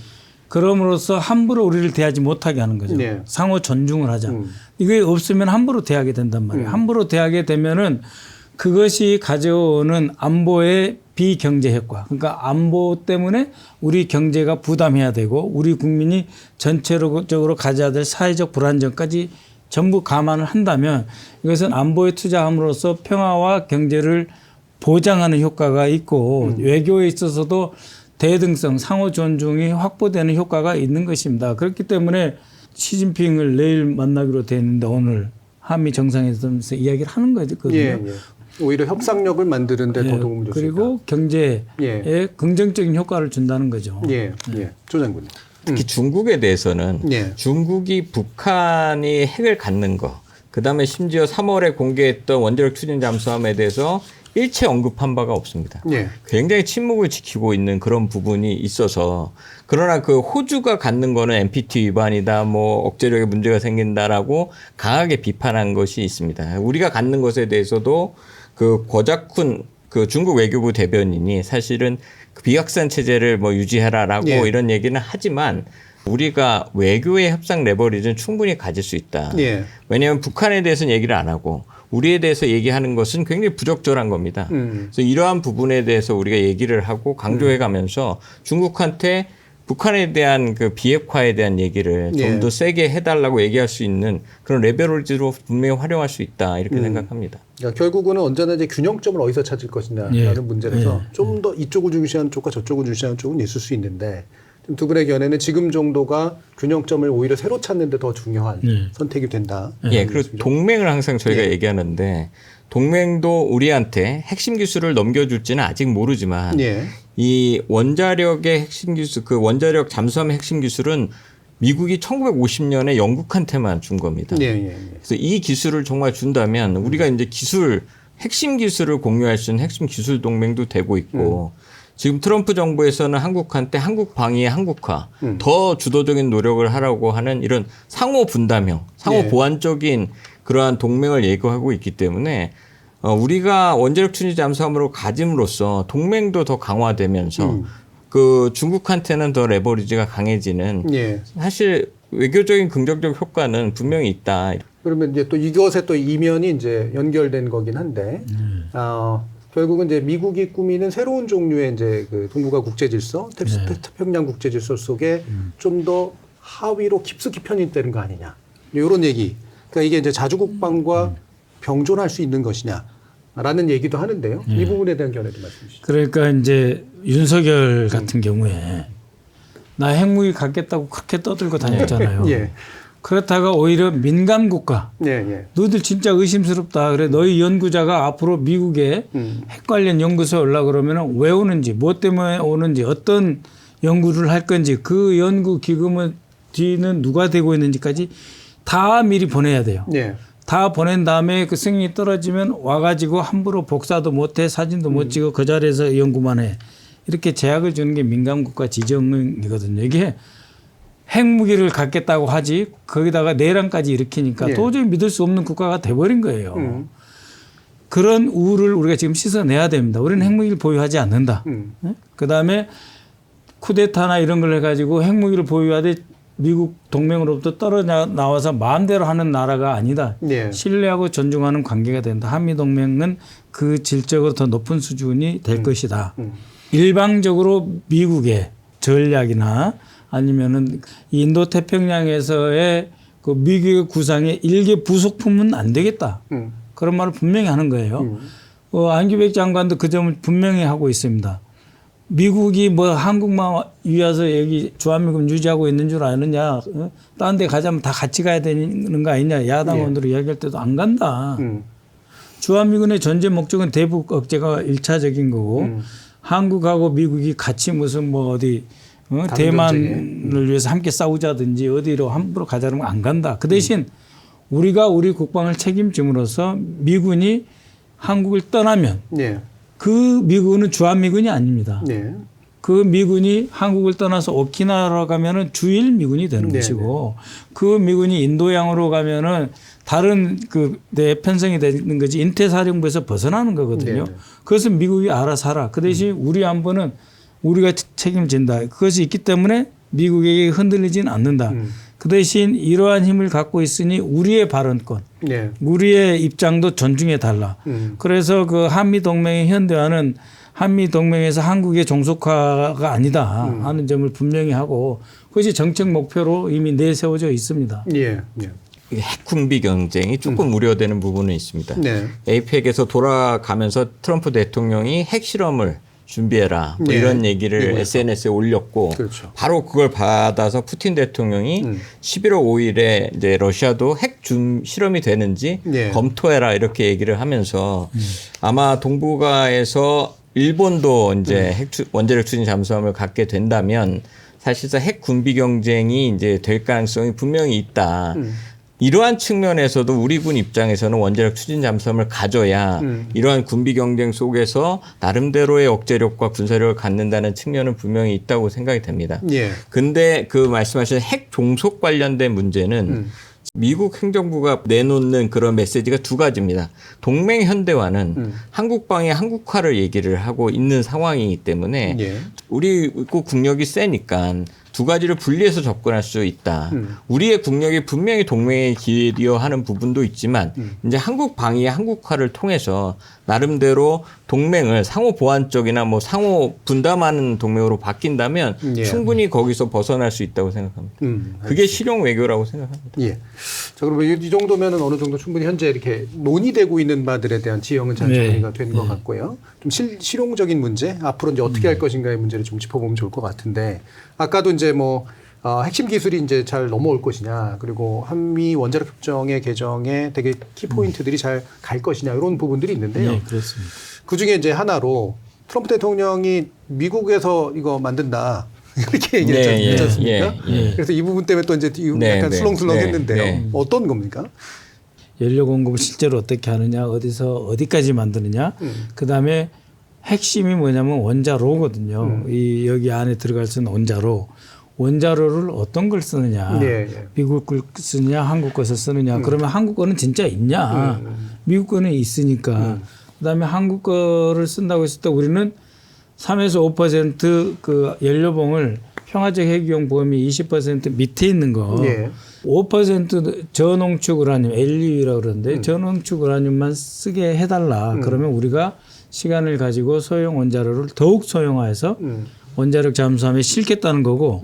그럼으로써 함부로 우리를 대하지 못하게 하는 거죠. 네. 상호 존중을 하자. 이게 없으면 함부로 대하게 된단 말이에요. 함부로 대하게 되면은 그것이 가져오는 안보의 비경제 효과. 그러니까 안보 때문에 우리 경제가 부담해야 되고 우리 국민이 전체적으로 가져야 될 사회적 불안정까지 전부 감안을 한다면 이것은 안보에 투자함으로써 평화와 경제를 보장하는 효과가 있고 외교에 있어서도 대등성, 상호 존중이 확보되는 효과가 있는 것입니다. 그렇기 때문에 시진핑을 내일 만나기로 돼 있는데 오늘 한미 정상회담에서 이야기를 하는 거거든요. 예. 오히려 협상력을 만드는 데 더 도움을 줄 수 있다. 그리고 경제에 긍정적인 효과를 준다는 거죠. 예. 조 장군님. 특히 중국에 대해서는 중국이 북한이 핵을 갖는 거, 그다음에 심지어 3월에 공개했던 원자력 추진 잠수함에 대해서 일체 언급한 바가 없습니다. 굉장히 침묵을 지키고 있는 그런 부분이 있어서 그러나 그 호주가 갖는 거는 NPT 위반이다, 뭐 억제력에 문제가 생긴다라고 강하게 비판한 것이 있습니다. 우리가 갖는 것에 대해서도 그 고작훈 그 중국 외교부 대변인이 사실은 그 비확산 체제를 뭐 유지해라라고 이런 얘기는 하지만 우리가 외교의 협상 레버리지는 충분히 가질 수 있다. 왜냐하면 북한에 대해서는 얘기를 안 하고 우리에 대해서 얘기하는 것은 굉장히 부적절한 겁니다. 그래서 이러한 부분에 대해서 우리가 얘기를 하고 강조해 가면서 중국한테 북한에 대한 그 비핵화에 대한 얘기를 좀 더 세게 해달라고 얘기할 수 있는 그런 레버리지로 분명히 활용할 수 있다 이렇게 생각합니다. 그러니까 결국은 언제나 이제 균형점을 어디서 찾을 것이냐라는 문제라서 좀 더 이쪽을 중시하는 쪽과 저쪽을 중시하는 쪽은 있을 수 있는데 두 분의 견해는 지금 정도가 균형점을 오히려 새로 찾는 데 더 중요한 선택이 된다. 그리고 동맹을 항상 저희가 얘기하는데 동맹도 우리한테 핵심 기술을 넘겨줄지는 아직 모르지만 이 원자력의 핵심 기술, 그 원자력 잠수함의 핵심 기술은 미국이 1950년에 영국한테만 준 겁니다. 그래서 이 기술을 정말 준다면 우리가 이제 핵심 기술을 공유할 수 있는 핵심 기술 동맹도 되고 있고 지금 트럼프 정부에서는 한국한테 한국 방위의 한국화 더 주도적인 노력을 하라고 하는 이런 상호 분담형, 상호 보완적인 그러한 동맹을 예고하고 있기 때문에 우리가 원자력 추진 잠수함으로 가짐으로써 동맹도 더 강화되면서 그 중국한테는 더 레버리지가 강해지는 사실 외교적인 긍정적 효과는 분명히 있다. 그러면 이제 또 이것에 또 이면이 이제 연결된 거긴 한데, 결국은 이제 미국이 꾸미는 새로운 종류의 이제 그 동북아 국제 질서, 태평양 국제 질서 속에 좀 더 하위로 깊숙이 편입되는 거 아니냐. 이런 얘기. 그러니까 이게 이제 자주국방과 병존할 수 있는 것이냐라는 얘기도 하는데요. 이 부분에 대한 견해도 말씀해 주시죠. 그러니까 이제 윤석열 같은 경우에 나 핵무기 갖겠다고 그렇게 떠들고 다녔잖아요. 예. 그렇다가 오히려 민간 국가, 예. 너희들 진짜 의심스럽다. 그래 너희 연구자가 앞으로 미국에 핵 관련 연구소에 올라 그러면 왜 오는지, 뭐 때문에 오는지, 어떤 연구를 할 건지, 그 연구 기금은 뒤는 누가 되고 있는지까지 다 미리 보내야 돼요. 예. 다 보낸 다음에 그 승인이 떨어지면 와가지고 함부로 복사도 못해, 사진도 못 찍어, 그 자리에서 연구만 해. 이렇게 제약을 주는 게 민간국가 지정이거든요. 이게 핵무기를 갖겠다고 하지 거기다가 내란까지 일으키니까 예. 도저히 믿을 수 없는 국가가 돼버린 거예요. 그런 우를 우리가 지금 씻어내야 됩니다. 우리는 핵무기를 보유하지 않는다. 그다음에 쿠데타나 이런 걸 해가지고 핵무기를 보유하되 미국 동맹으로부터 떨어져 나와서 마음대로 하는 나라가 아니다. 예. 신뢰하고 존중하는 관계가 된다. 한미동맹은 그 질적으로 더 높은 수준이 될 것이다. 일방적으로 미국의 전략이나 아니면은 인도 태평양에서의 그 미국의 구상의 일개 부속품은 안 되겠다. 그런 말을 분명히 하는 거예요. 안규백 장관도 그 점을 분명히 하고 있습니다. 미국이 뭐 한국만 위해서 여기 주한미군 유지하고 있는 줄 아느냐. 다른 데 가자면 다 같이 가야 되는 거 아니냐. 야당원으로 이야기할 때도 안 간다. 주한미군의 전제 목적은 대북 억제가 1차적인 거고 한국하고 미국이 같이 무슨 뭐 어디 대만을 위해서 함께 싸우자든지 어디로 함부로 가자면 안 간다. 그 대신 우리가 우리 국방을 책임짐으로써 미군이 한국을 떠나면 그 미군은 주한미군이 아닙니다. 그 미군이 한국을 떠나서 오키나와로 가면은 주일 미군이 되는 것이고 그 미군이 인도양으로 가면은 다른 그 내 편성이 되는 거지 인태사령부에서 벗어나는 거거든요. 그것은 미국이 알아서 하라. 그 대신 우리 안보는 우리가 책임진다. 그것이 있기 때문에 미국에게 흔들리지는 않는다. 그 대신 이러한 힘을 갖고 있으니 우리의 발언권, 우리의 입장도 존중해 달라. 그래서 그 한미동맹의 현대화는 한미동맹에서 한국의 종속화가 아니다 하는 점을 분명히 하고 그것이 정책 목표로 이미 내세워져 있습니다. 핵군비 경쟁이 조금 우려되는 부분은 있습니다. 에이펙에서 돌아가면서 트럼프 대통령이 핵실험을 준비해라 뭐 이런 얘기를 SNS에 올렸고 바로 그걸 받아서 푸틴 대통령이 11월 5일에 이제 러시아도 핵 실험이 되는지 검토해라 이렇게 얘기를 하면서 아마 동북아에서 일본도 이제 원자력 추진 잠수함을 갖게 된다면 사실상 핵 군비 경쟁이 이제 될 가능성이 분명히 있다. 이러한 측면에서도 우리 군 입장에서는 원자력 추진 잠수함을 가져야 이러한 군비 경쟁 속에서 나름대로의 억제력과 군사력을 갖는다는 측면은 분명히 있다고 생각이 됩니다. 근데 그 말씀하신 핵 종속 관련된 문제는 미국 행정부가 내놓는 그런 메시지가 두 가지입니다. 동맹 현대화는 한국방의 한국화를 얘기를 하고 있는 상황이기 때문에 우리 국력이 세니까 두 가지를 분리해서 접근할 수 있다. 우리의 국력이 분명히 동맹에 기여하는 부분도 있지만 이제 한국 방위의 한국화를 통해서 나름대로 동맹을 상호 보완적이나 뭐 상호 분담하는 동맹으로 바뀐다면 충분히 거기서 벗어날 수 있다고 생각합니다. 그게 실용 외교라고 생각합니다. 자, 그러면 이 정도면은 어느 정도 충분히 현재 이렇게 논의되고 있는 바들에 대한 지형은 잘 정리가 된 것 같고요. 좀 실용적인 문제, 앞으로 이제 어떻게 할 것인가의 문제를 좀 짚어보면 좋을 것 같은데, 아까도 이제 뭐 핵심 기술이 이제 잘 넘어올 것이냐, 그리고 한미 원자력 협정의 개정에 되게 키 포인트들이 잘 갈 것이냐 이런 부분들이 있는데요. 그렇습니다. 그 중에 이제 하나로 트럼프 대통령이 미국에서 이거 만든다. 이렇게 얘기했지 않습니까? 그래서 이 부분 때문에 또 이제 약간 술렁술렁했는데요. 어떤 겁니까? 연료 공급을 실제로 어떻게 하느냐, 어디서 어디까지 만드느냐, 그 다음에 핵심이 뭐냐면 원자로거든요. 이 여기 안에 들어갈 수 있는 원자로. 원자로를 어떤 걸 쓰느냐, 미국 걸 쓰느냐, 한국 것을 쓰느냐. 그러면 한국 거는 진짜 있냐, 미국 거는 있으니까. 그다음에 한국 거를 쓴다고 했을 때 우리는 3에서 5% 그 연료봉을 평화적 핵이용 범위 20% 밑에 있는 거 예. 5% 저농축 우라늄 LU라고 그러는데 저농축 우라늄만 쓰게 해달라. 그러면 우리가 시간을 가지고 소형 원자로를 더욱 소형화해서 원자력 잠수함에 싣겠다는 거고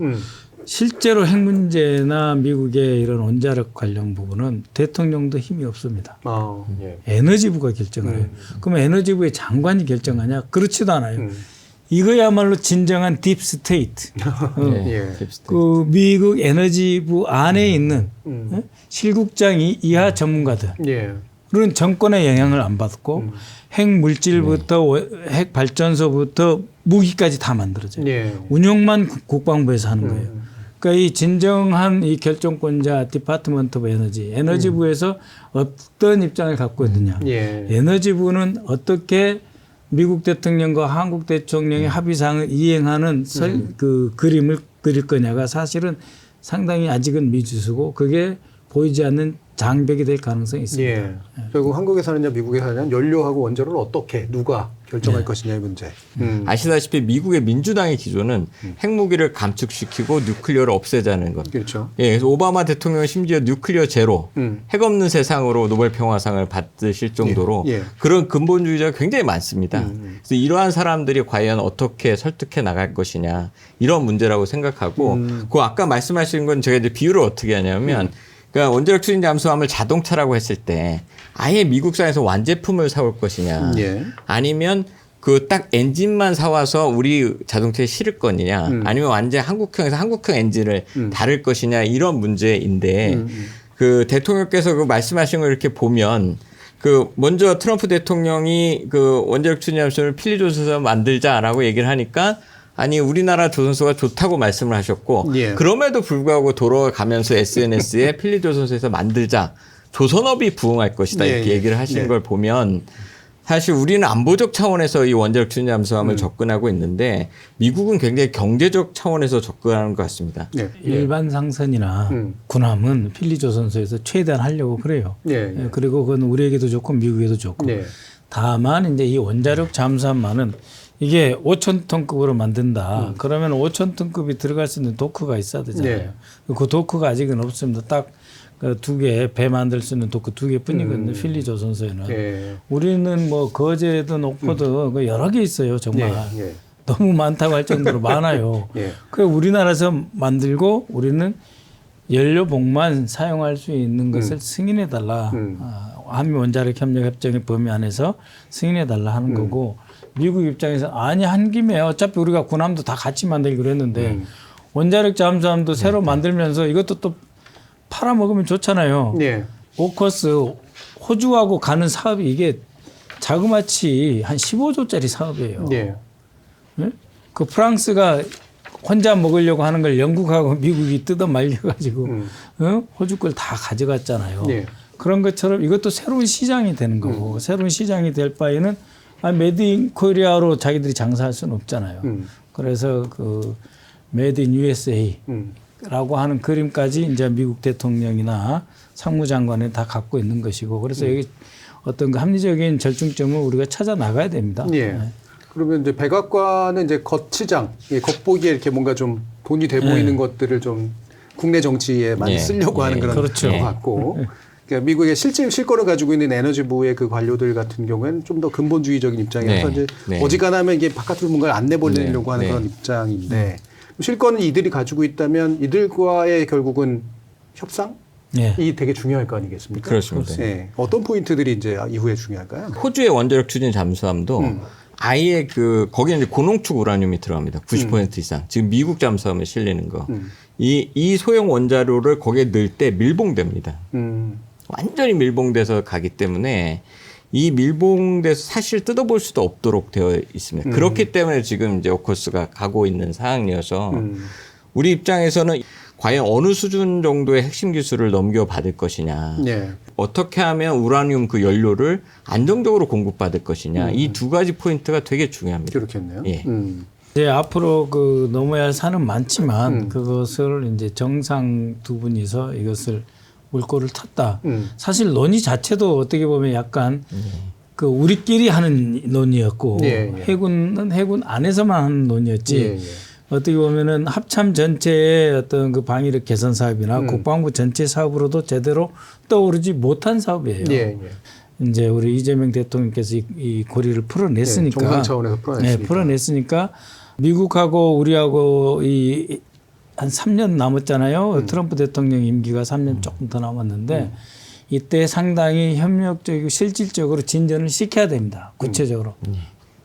실제로 핵 문제나 미국의 이런 원자력 관련 부분은 대통령도 힘이 없습니다. 예. 에너지부가 결정을 해요. 그러면 에너지부의 장관이 결정하냐? 그렇지도 않아요. 이거야말로 진정한 딥스테이트. 예. 그 미국 에너지부 안에 있는 실국장 이하 전문가들. 예. 는 정권의 영향을 안 받고 핵 물질부터 핵 발전소부터 무기까지 다 만들어져요. 예. 운영만 국방부에서 하는 거예요. 그러니까 이 진정한 이 결정권자 디파트먼트 오브 에너지 에너지부에서 어떤 입장을 갖고 있느냐. 예. 에너지부는 어떻게 미국 대통령과 한국 대통령의 합의사항을 이행하는 그 그림을 그릴 거냐가 사실은 상당히 아직은 미지수고 그게 보이지 않는 장벽이 될 가능성이 있습니다. 예. 결국 한국에 사느냐 미국에 사느냐 연료하고 원자로를 어떻게 누가 결정할 것이냐의 문제. 아시다시피 미국의 민주당의 기조는 핵무기를 감축시키고 뉴클리어를 없애자는 것. 그렇죠. 예, 그래서 오바마 대통령은 심지어 뉴클리어 제로, 핵 없는 세상으로 노벨 평화상을 받으실 정도로 예. 그런 근본주의자가 굉장히 많습니다. 그래서 이러한 사람들이 과연 어떻게 설득해 나갈 것이냐 이런 문제라고 생각하고 그 아까 말씀하신 건 제가 이제 비유를 어떻게 하냐면 그러니까 원자력 추진 잠수함을 자동차라고 했을 때 아예 미국산에서 완제품을 사올 것이냐 예. 아니면 그 딱 엔진만 사와서 우리 자동차에 실을 거냐 아니면 완전 한국형에서 한국형 엔진을 다를 것이냐 이런 문제인데 그 대통령께서 그 말씀하신 걸 이렇게 보면 그 먼저 트럼프 대통령이 그 원자력 추진 잠수함을 필리 조선소에서 만들자라고 얘기를 하니까 아니 우리나라 조선소가 좋다고 말씀을 하셨고 예. 그럼에도 불구하고 돌아가면서 SNS에 필리 조선소에서 만들자 조선업이 부응할 것이다 이렇게 예. 얘기를 하시는 걸 보면 사실 우리는 안보적 차원에서 이 원자력 추진 잠수함을 접근하고 있는데 미국은 굉장히 경제적 차원에서 접근하는 것 같습니다. 예. 일반 상선이나 군함은 필리 조선소에서 최대한 하려고 그래요. 예. 그리고 그건 우리에게도 좋고 미국에도 좋고. 예. 다만 이제 이 원자력 잠수함만은 이게 5,000톤급으로 만든다. 그러면 5,000톤급이 들어갈 수 있는 도크가 있어야 되잖아요. 네. 그 도크가 아직은 없습니다. 딱 두 개, 배 만들 수 있는 도크 2개뿐이거든요. 필리 조선소에는. 예. 우리는 뭐 거제든 옥포든 그 여러 개 있어요. 정말. 예. 너무 많다고 할 정도로 많아요. 예. 그 우리나라에서 만들고 우리는 연료봉만 사용할 수 있는 것을 승인해 달라. 한미 원자력 협력 협정의 범위 안에서 승인해 달라 하는 거고 미국 입장에서 아니 한 김에 어차피 우리가 군함도 다 같이 만들기로 했는데 원자력 잠수함도 새로 만들면서 이것도 또 팔아먹으면 좋잖아요. 예. 오커스 호주하고 가는 사업이 이게 자그마치 한 15조짜리 사업이에요. 예. 네? 그 프랑스가 혼자 먹으려고 하는 걸 영국하고 미국이 뜯어 말려가지고 호주 걸 다 가져갔잖아요. 예. 그런 것처럼 이것도 새로운 시장이 되는 거고 새로운 시장이 될 바에는 메드 인 코리아로 자기들이 장사할 수는 없잖아요. 그래서 그 메드 인 USA라고 하는 그림까지 이제 미국 대통령이나 상무장관이 다 갖고 있는 것이고 그래서 여기 어떤 그 합리적인 절충점을 우리가 찾아 나가야 됩니다. 예. 네. 그러면 이제 백악관은 이제 겉치장, 겉보기에 이렇게 뭔가 좀 돈이 돼 보이는 것들을 좀 국내 정치에 많이 쓰려고 하는 그런 그렇죠. 것 같고. 그러니까 미국의 실질 실권을 가지고 있는 에너지부의 그 관료들 같은 경우에는 좀 더 근본주의적인 입장이라서 이제 어지간하면 이게 바깥으로 뭔가를 안 내보내려고 하는 그런 입장인데 실권은 이들이 가지고 있다면 이들과의 결국은 협상이 되게 중요할 거 아니겠습니까? 그렇습니다. 네. 어떤 포인트들이 이제 이후에 중요할까요? 호주의 원자력 추진 잠수함도 아예 그 거기에 이제 고농축 우라늄이 들어갑니다. 90% 이상. 지금 미국 잠수함에 실리는 거. 이 소형 원자로를 거기에 넣을 때 밀봉됩니다. 완전히 밀봉돼서 가기 때문에 이 밀봉돼서 사실 뜯어볼 수도 없도록 되어 있습니다. 그렇기 때문에 지금 이제 오커스가 가고 있는 상황이어서 우리 입장에서는 과연 어느 수준 정도의 핵심 기술을 넘겨받을 것이냐. 네. 어떻게 하면 우라늄 그 연료를 안정적으로 공급받을 것이냐. 이 두 가지 포인트가 되게 중요합니다. 그렇겠네요. 예. 이제 앞으로 그 넘어야 할 산은 많지만 그것을 이제 정상 두 분이서 이것을 물꼬를 탔다. 사실 논의 자체도 어떻게 보면 약간 그 우리끼리 하는 논의였고 해군은 해군 안에서만 하는 논의였지. 어떻게 보면은 합참 전체의 어떤 그 방위력 개선 사업이나 국방부 전체 사업으로도 제대로 떠오르지 못한 사업이에요. 예, 예. 이제 우리 이재명 대통령께서 이 고리를 풀어냈으니까. 정상 차원에서 풀어냈으니까. 네, 풀어냈으니까 미국하고 우리하고 한 3년 남았잖아요. 트럼프 대통령 임기가 3년 조금 더 남았는데 이때 상당히 협력적이고 실질적으로 진전을 시켜야 됩니다. 구체적으로.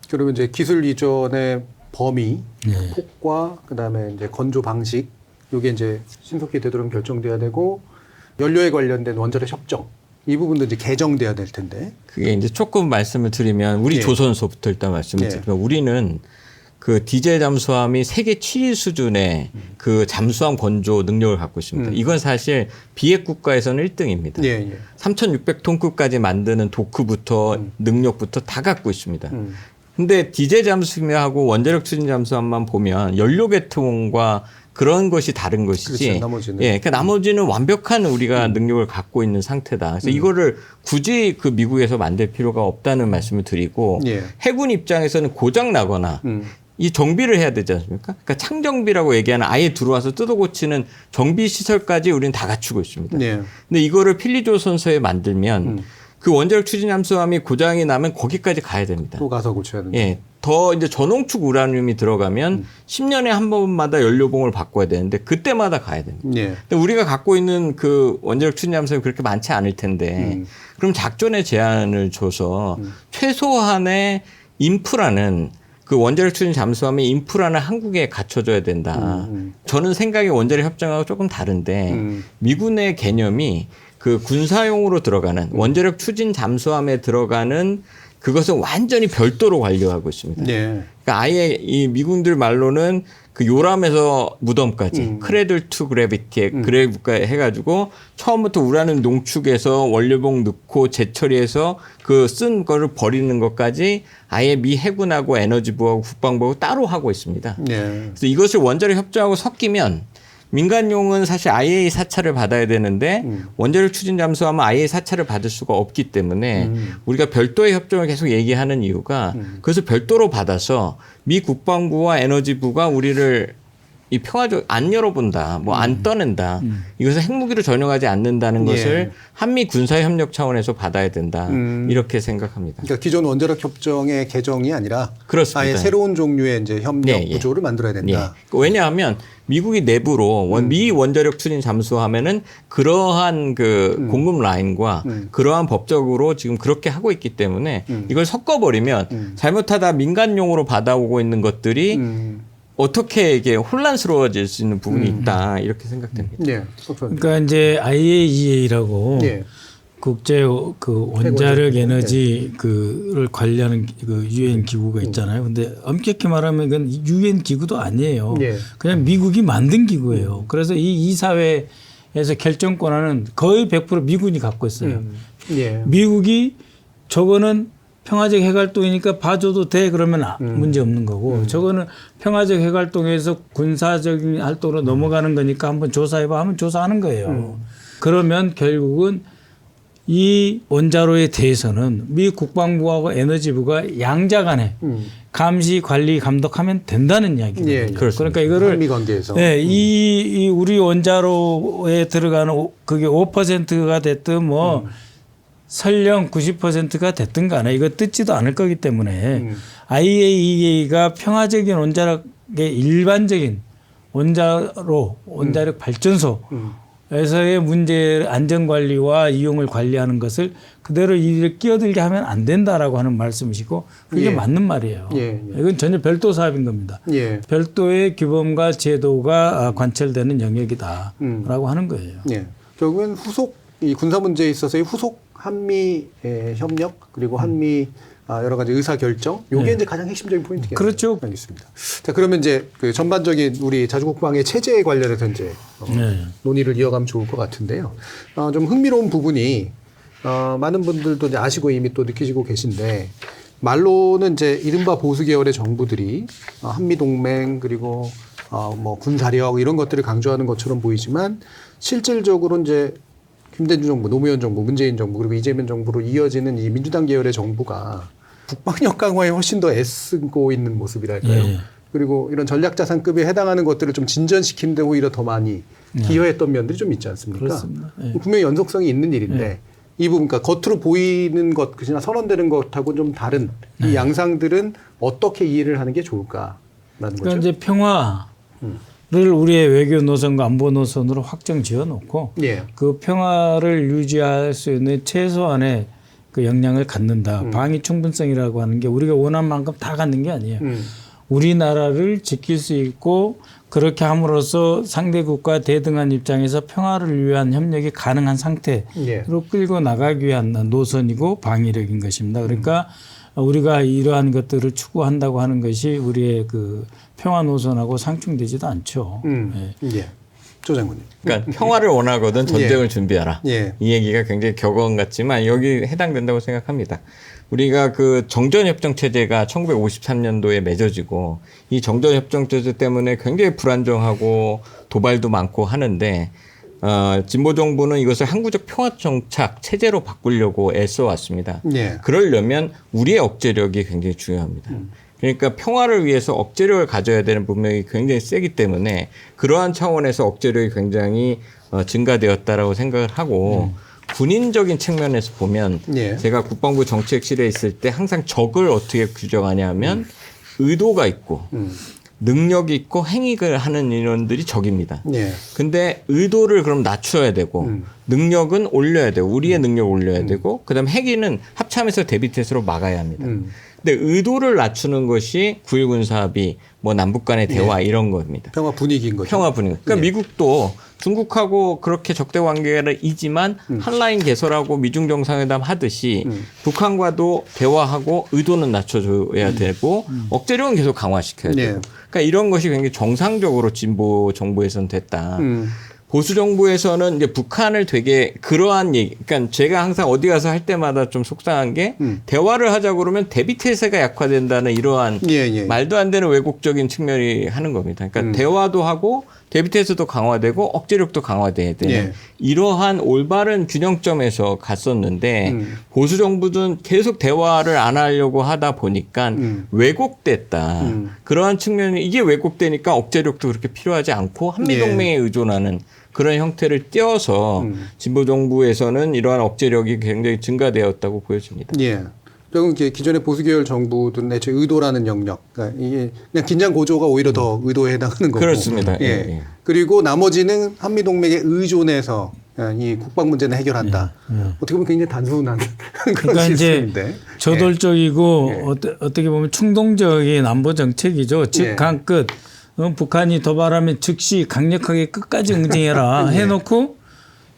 그러면 이제 기술 이전의 범위, 폭과 그다음에 이제 건조 방식, 이게 이제 신속히 되도록 결정돼야 되고 연료에 관련된 원자력 협정 이 부분도 이제 개정돼야 될 텐데. 그게 이제 조금 말씀을 드리면 우리 조선소부터 일단 말씀을 드리면 우리는 그 디젤 잠수함이 세계 7위 수준의 그 잠수함 건조 능력을 갖고 있습니다. 이건 사실 비핵 국가에서는 1등입니다. 3,600톤급까지 만드는 도크부터 능력부터 다 갖고 있습니다. 근데 디젤 잠수함하고 원자력 추진 잠수함만 보면 연료 계통과 그런 것이 다른 것이지. 그렇죠, 나머지는. 예, 그러니까 나머지는 완벽한 우리가 능력을 갖고 있는 상태다. 그래서 이거를 굳이 그 미국에서 만들 필요가 없다는 말씀을 드리고 해군 입장에서는 고장 나거나 이 정비를 해야 되지 않습니까? 그러니까 창정비라고 얘기하는 아예 들어와서 뜯어 고치는 정비 시설까지 우리는 다 갖추고 있습니다. 근데 이거를 필리조선소에 만들면 그 원자력 추진 잠수함이 고장이 나면 거기까지 가야 됩니다. 또 가서 고쳐야 된다. 예. 더 이제 전홍축 우라늄이 들어가면 10년에 한 번마다 연료봉을 바꿔야 되는데 그때마다 가야 됩니다. 근데 우리가 갖고 있는 그 원자력 추진 잠수함이 그렇게 많지 않을 텐데 그럼 작전에 제한을 줘서 최소한의 인프라는 그 원자력 추진 잠수함의 인프라는 한국에 갖춰져야 된다. 저는 생각이 원자력 협정하고 조금 다른데 미군의 개념이 그 군사용으로 들어가는 원자력 추진 잠수함에 들어가는 그것은 완전히 별도로 관리하고 있습니다. 그러니까 아예 이 미군들 말로는 그 요람에서 무덤까지 크레들 투 그래비티에 그래브가 해가지고 처음부터 우라늄 농축해서 원료봉 넣고 재처리해서 그 쓴 거를 버리는 것까지 아예 미 해군하고 에너지부하고 국방부하고 따로 하고 있습니다. 그래서 이것을 원자력 협정하고 섞이면 민간용은 사실 IAEA 사찰을 받아야 되는데 원자력 추진 잠수함은 IAEA 사찰을 받을 수가 없기 때문에 우리가 별도의 협정을 계속 얘기하는 이유가 그것을 별도로 받아서 미 국방부와 에너지부가 우리를 이 평화적 안 열어본다, 뭐 안 떠낸다. 이것을 핵무기로 전용하지 않는다는 것을 한미 군사협력 차원에서 받아야 된다. 이렇게 생각합니다. 그러니까 기존 원자력 협정의 개정이 아니라 그렇습니다. 아예 새로운 종류의 이제 협력 구조를 만들어야 된다. 왜냐하면 미국이 내부로 미 원자력 추진 잠수함에는 그러한 그 공급 라인과 그러한 법적으로 지금 그렇게 하고 있기 때문에 이걸 섞어버리면 잘못하다 민간용으로 받아오고 있는 것들이 어떻게 이게 혼란스러워질 수 있는 부분이 있다 이렇게 생각됩니다. 그러니까 이제 IAEA라고 국제 그 원자력 에너지 그를 관리하는 그 유엔 기구가 있잖아요. 근데 엄격히 말하면 이건 유엔 기구도 아니에요. 그냥 미국이 만든 기구예요. 그래서 이 이사회에서 결정 권한은 거의 100% 미군이 갖고 있어요. 미국이 저거는 평화적 핵활동이니까 봐줘도 돼 그러면 문제 없는 거고 저거는 평화적 핵활동에서 군사적인 활동으로 넘어가는 거니까 한번 조사해봐 하면 조사하는 거예요. 그러면 결국은 이 원자로에 대해서는 미 국방부하고 에너지부가 양자 간에 감시, 관리, 감독하면 된다는 이야기입니다. 그러니까 이거를 한미 관계에서 이 우리 원자로에 들어가는 그게 5%가 됐든 뭐 설령 90%가 됐든 간에 이거 뜯지도 않을 거기 때문에 IAEA가 평화적인 원자력의 일반적인 원자력 발전소에서의 문제 안전관리와 이용을 관리하는 것을 그대로 이를 끼어들게 하면 안 된다라고 하는 말씀이시고 그게 맞는 말이에요. 이건 전혀 별도 사업인 겁니다. 별도의 규범과 제도가 관철되는 영역이다라고 하는 거예요. 결국은 후속 이 군사 문제에 있어서의 후속 한미 협력 그리고 한미 여러 가지 의사 결정 요게 이제 가장 핵심적인 포인트겠네요. 그렇죠. 알겠습니다. 자 그러면 이제 그 전반적인 우리 자주국방의 체제에 관련해서 이제 논의를 이어가면 좋을 것 같은데요. 좀 흥미로운 부분이 많은 분들도 이제 아시고 이미 또 느끼시고 계신데 말로는 이제 이른바 보수 계열의 정부들이 한미 동맹 그리고 뭐 군사력 이런 것들을 강조하는 것처럼 보이지만 실질적으로 이제 김대중 정부, 노무현 정부, 문재인 정부 그리고 이재명 정부로 이어지는 이 민주당 계열의 정부가 국방력 강화에 훨씬 더 애쓰고 있는 모습이랄까요. 그리고 이런 전략자산급에 해당하는 것들을 좀 진전시키는 데 오히려 더 많이 기여했던 면들이 좀 있지 않습니까? 그렇습니다. 예. 분명히 연속성이 있는 일인데 이 부분, 그러니까 겉으로 보이는 것, 그냥 선언되는 것하고 좀 다른 이 양상들은 어떻게 이해를 하는 게 좋을까라는 그러니까 거죠. 이제 평화를 우리의 외교 노선과 안보 노선으로 확정 지어놓고 예. 그 평화를 유지할 수 있는 최소한의 그 역량을 갖는다. 방위 충분성이라고 하는 게 우리가 원한 만큼 다 갖는 게 아니에요. 우리나라를 지킬 수 있고 그렇게 함으로써 상대국과 대등한 입장에서 평화를 위한 협력이 가능한 상태로 예. 끌고 나가기 위한 노선이고 방위력인 것입니다. 그러니까 우리가 이러한 것들을 추구한다고 하는 것이 우리의 그 평화 노선하고 상충되지도 않죠. 예. 조 장군님. 그러니까 평화를 원하거든 전쟁을 예. 준비하라. 예. 이 얘기가 굉장히 격언 같지만 여기 해당된다고 생각합니다. 우리가 그 정전협정 체제가 1953년도에 맺어지고 이 정전협정 체제 때문에 굉장히 불안정하고 도발도 많고 하는데 진보 정부는 이것을 항구적 평화 정착 체제로 바꾸려고 애써 왔습니다. 예. 그러려면 우리의 억제력이 굉장히 중요합니다. 그러니까 평화를 위해서 억제력을 가져야 되는 분명히 굉장히 세기 때문에 그러한 차원에서 억제력이 굉장히 증가되었다라고 생각을 하고 군인적인 측면에서 보면 예. 제가 국방부 정책실에 있을 때 항상 적을 어떻게 규정하냐면 의도가 있고 능력이 있고 행위를 하는 인원들이 적입니다. 예. 근데 의도를 그럼 낮춰야 되고 능력은 올려야 되고 우리의 능력을 올려야 되고 그다음 행위는 합참에서 대비태세로 막아야 합니다. 근데 의도를 낮추는 것이 9.19 군사합의, 뭐 남북 간의 대화 이런 겁니다. 평화 분위기인 거죠. 평화 분위기. 그러니까 예. 미국도 중국하고 그렇게 적대 관계이지만 한라인 개설하고 미중 정상회담 하듯이 북한과도 대화하고 의도는 낮춰줘야 되고 억제력은 계속 강화시켜야 예. 되고. 그러니까 이런 것이 굉장히 정상적으로 진보 정부에서는 됐다. 보수 정부에서는 이제 북한을 되게 그러한 얘기, 그러니까 제가 항상 어디 가서 할 때마다 좀 속상한 게 대화를 하자 그러면 대비태세가 약화된다는 이러한 예. 말도 안 되는 왜곡적인 측면이 하는 겁니다. 그러니까 대화도 하고 대비태세도 강화되고 억제력도 강화돼야 되는 예. 이러한 올바른 균형점에서 갔었는데 보수 정부는 계속 대화를 안 하려고 하다 보니까 왜곡됐다. 그러한 측면이 이게 왜곡되니까 억제력도 그렇게 필요하지 않고 한미동맹에 의존하는 그런 형태를 띄어서 진보 정부에서는 이러한 억제력이 굉장히 증가되었다고 보여집니다. 예. 결국 이제 기존의 보수 계열 정부들은 애초에 의도라는 영역, 그러니까 이게 그냥 긴장 고조가 오히려 더 의도에 해당하는 거고. 그렇습니다. 예. 예. 그리고 나머지는 한미 동맹에 의존해서 이 국방 문제는 해결한다. 어떻게 보면 굉장히 단순한 그런 그러니까 시스템인데. 이제 저돌적이고 예. 어떻게 보면 충동적인 안보 정책이죠. 즉 예. 강 끝. 북한이 도발하면 즉시 강력하게 끝까지 응징해라 예. 해놓고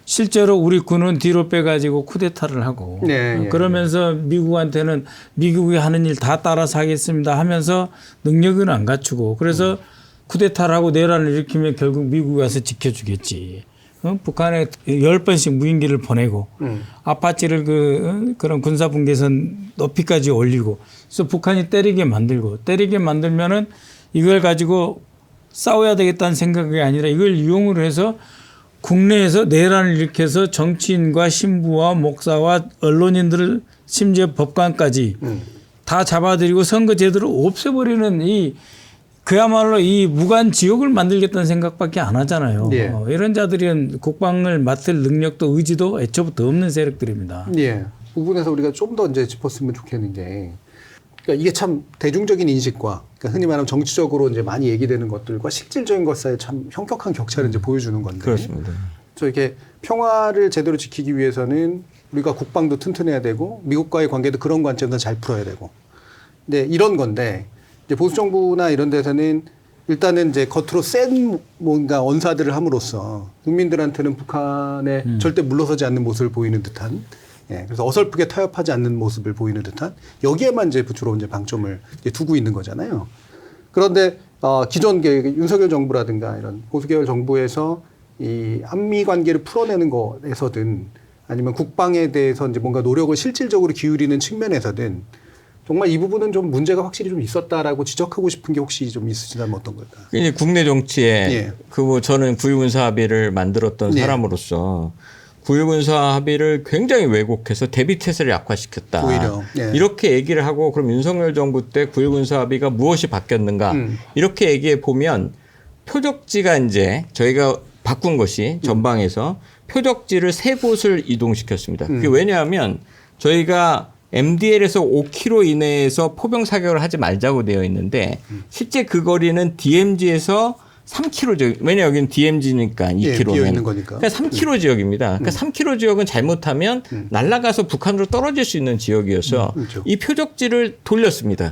실제로 우리 군은 뒤로 빼가지고 쿠데타를 하고 예. 그러면서 미국한테는 미국이 하는 일 다 따라서 하겠습니다 하면서 능력은 안 갖추고 그래서 쿠데타를 하고 내란을 일으키면 결국 미국이 와서 지켜주겠지. 북한에 10번씩 무인기를 보내고 아파치를 그런 군사분계선 높이까지 올리고 그래서 북한이 때리게 만들면은 이걸 가지고 싸워야 되겠다는 생각이 아니라 이걸 이용을 해서 국내에서 내란을 일으켜서 정치인과 신부와 목사와 언론인들을 심지어 법관까지 다 잡아들이고 선거 제도를 없애버리는 그야말로 이 무관 지옥을 만들겠다는 생각밖에 안 하잖아요. 예. 이런 자들은 국방을 맡을 능력도 의지도 애초부터 없는 세력들입니다. 예. 부분에서 우리가 좀 더 이제 짚었으면 좋겠는 게, 그러니까 이게 참 대중적인 인식과, 그러니까 흔히 말하면 정치적으로 이제 많이 얘기되는 것들과 실질적인 것 사이에 참 현격한 격차를 이제 보여주는 건데. 그렇습니다. 그래서 이렇게 평화를 제대로 지키기 위해서는 우리가 국방도 튼튼해야 되고 미국과의 관계도 그런 관점에서 잘 풀어야 되고. 근데 이런 건데 이제 보수 정부나 이런 데서는 일단은 이제 겉으로 센 뭔가 언사들을 함으로써 국민들한테는 북한에 절대 물러서지 않는 모습을 보이는 듯한, 예, 그래서 어설프게 타협하지 않는 모습을 보이는 듯한 여기에만 이제 주로 이제 방점을 이제 두고 있는 거잖아요. 그런데 기존 윤석열 정부라든가 이런 보수 계열 정부에서 이 한미 관계를 풀어내는 거에서든 아니면 국방에 대해서 이제 뭔가 노력을 실질적으로 기울이는 측면에서든 정말 이 부분은 좀 문제가 확실히 좀 있었다라고 지적하고 싶은 게 혹시 좀 있으시다면 어떤 걸까요? 이제 국내 정치에 예. 저는 9.19 군사 합의를 만들었던 예. 사람으로서 국유군사 합의를 굉장히 왜곡해서 대비태세를 약화시켰다. 오히려. 예. 이렇게 얘기를 하고 그럼 윤석열 정부 때 국유군사 합의가 무엇이 바뀌었는가 이렇게 얘기해 보면 표적지가 이제 저희가 바꾼 것이 전방에서 표적지를 3곳을 이동시켰습니다. 그게 왜냐하면 저희가 MDL에서 5km 이내에서 포병 사격을 하지 말자고 되어 있는데 실제 그 거리는 DMZ에서 3km. 왜냐 여기는 DMZ니까 2km면. 비어 있는 거니까. 그러니까 3km 지역입니다. 그러니까 3km 지역은 잘못하면 날아가서 북한으로 떨어질 수 있는 지역이어서 그렇죠. 이 표적지를 돌렸습니다.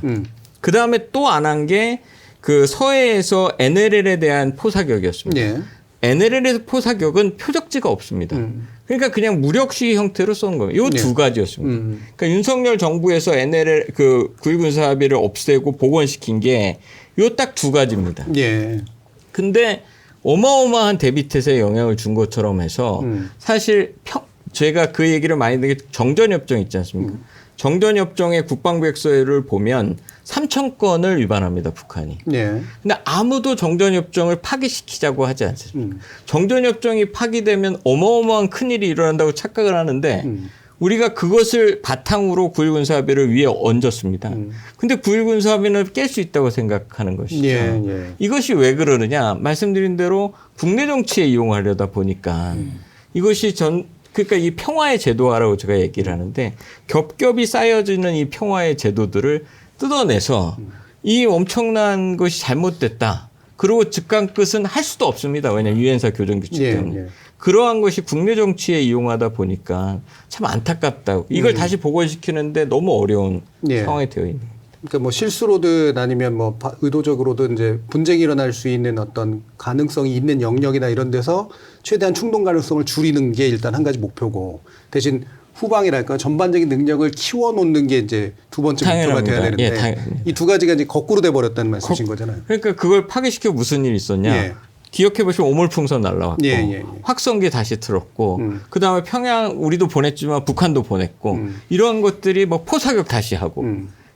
그 다음에 또 안 한 게 그 서해에서 NLL에 대한 포사격이었습니다. 예. NLL에서 포사격은 표적지가 없습니다. 그러니까 그냥 무력시 형태로 쏜 거예요. 이 두 가지였습니다. 그러니까 윤석열 정부에서 NLL 그 국유군사 합의를 없애고 복원시킨 게 요 딱 두 가지입니다. 예. 근데 어마어마한 대비태세에 영향을 준 것처럼 해서 사실 제가 그 얘기를 많이 듣는 게 정전협정 있지 않습니까? 정전협정의 국방백서를 보면 3,000건을 위반합니다, 북한이. 예. 근데 아무도 정전협정을 파기시키자고 하지 않습니다. 정전협정이 파기되면 어마어마한 큰일이 일어난다고 착각을 하는데 우리가 그것을 바탕으로 9.19 합의를 위에 얹었습니다. 근데 9.19 합의는 깰 수 있다고 생각하는 것이죠. 예, 예. 이것이 왜 그러느냐? 말씀드린 대로 국내 정치에 이용하려다 보니까 이것이 그러니까 이 평화의 제도화라고 제가 얘기를 하는데 겹겹이 쌓여지는 이 평화의 제도들을 뜯어내서 이 엄청난 것이 잘못됐다. 그리고 즉각 끝은 할 수도 없습니다. 왜냐하면 유엔사 교정규칙 때문에. 예. 그러한 것이 국내 정치에 이용하다 보니까 참 안타깝다고. 이걸 다시 복원시키는데 너무 어려운 예. 상황이 되어 있는 겁니다. 그러니까 뭐 실수로든 아니면 뭐 의도적으로든 이제 분쟁이 일어날 수 있는 어떤 가능성이 있는 영역이나 이런 데서 최대한 충동 가능성을 줄이는 게 일단 한 가지 목표고 대신 후방이랄까 전반적인 능력을 키워놓는 게 이제 두 번째 목표가 돼야 되는데 예, 이 두 가지가 이제 거꾸로 돼 버렸다는 말씀이신 거잖아요. 그러니까 그걸 파괴시켜 무슨 일이 있었냐. 예. 기억해 보시면 오물풍선 날라왔고 예. 확성기 다시 틀었고 그다음에 평양 우리도 보냈지만 북한도 보냈고 이러한 것들이 뭐 포사격 다시 하고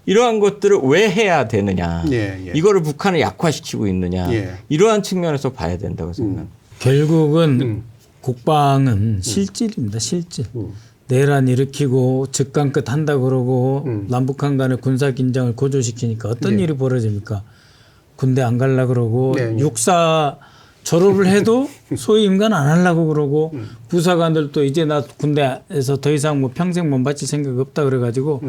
이러한 것들을 왜 해야 되느냐. 예. 이거를 북한을 약화시키고 있느냐. 예. 이러한 측면에서 봐야 된다고 생각합니다. 결국은 국방은 실질입니다. 실질. 내란 일으키고 즉간끝 한다 그러고 남북한 간의 군사 긴장을 고조시키니까 어떤 일이 벌어집니까? 군대 안 갈라 그러고 육사 졸업을 해도 소위 임관 안 하려고 그러고 부사관들도 이제 나 군대에서 더 이상 뭐 평생 몸 바칠 생각 없다 그래가지고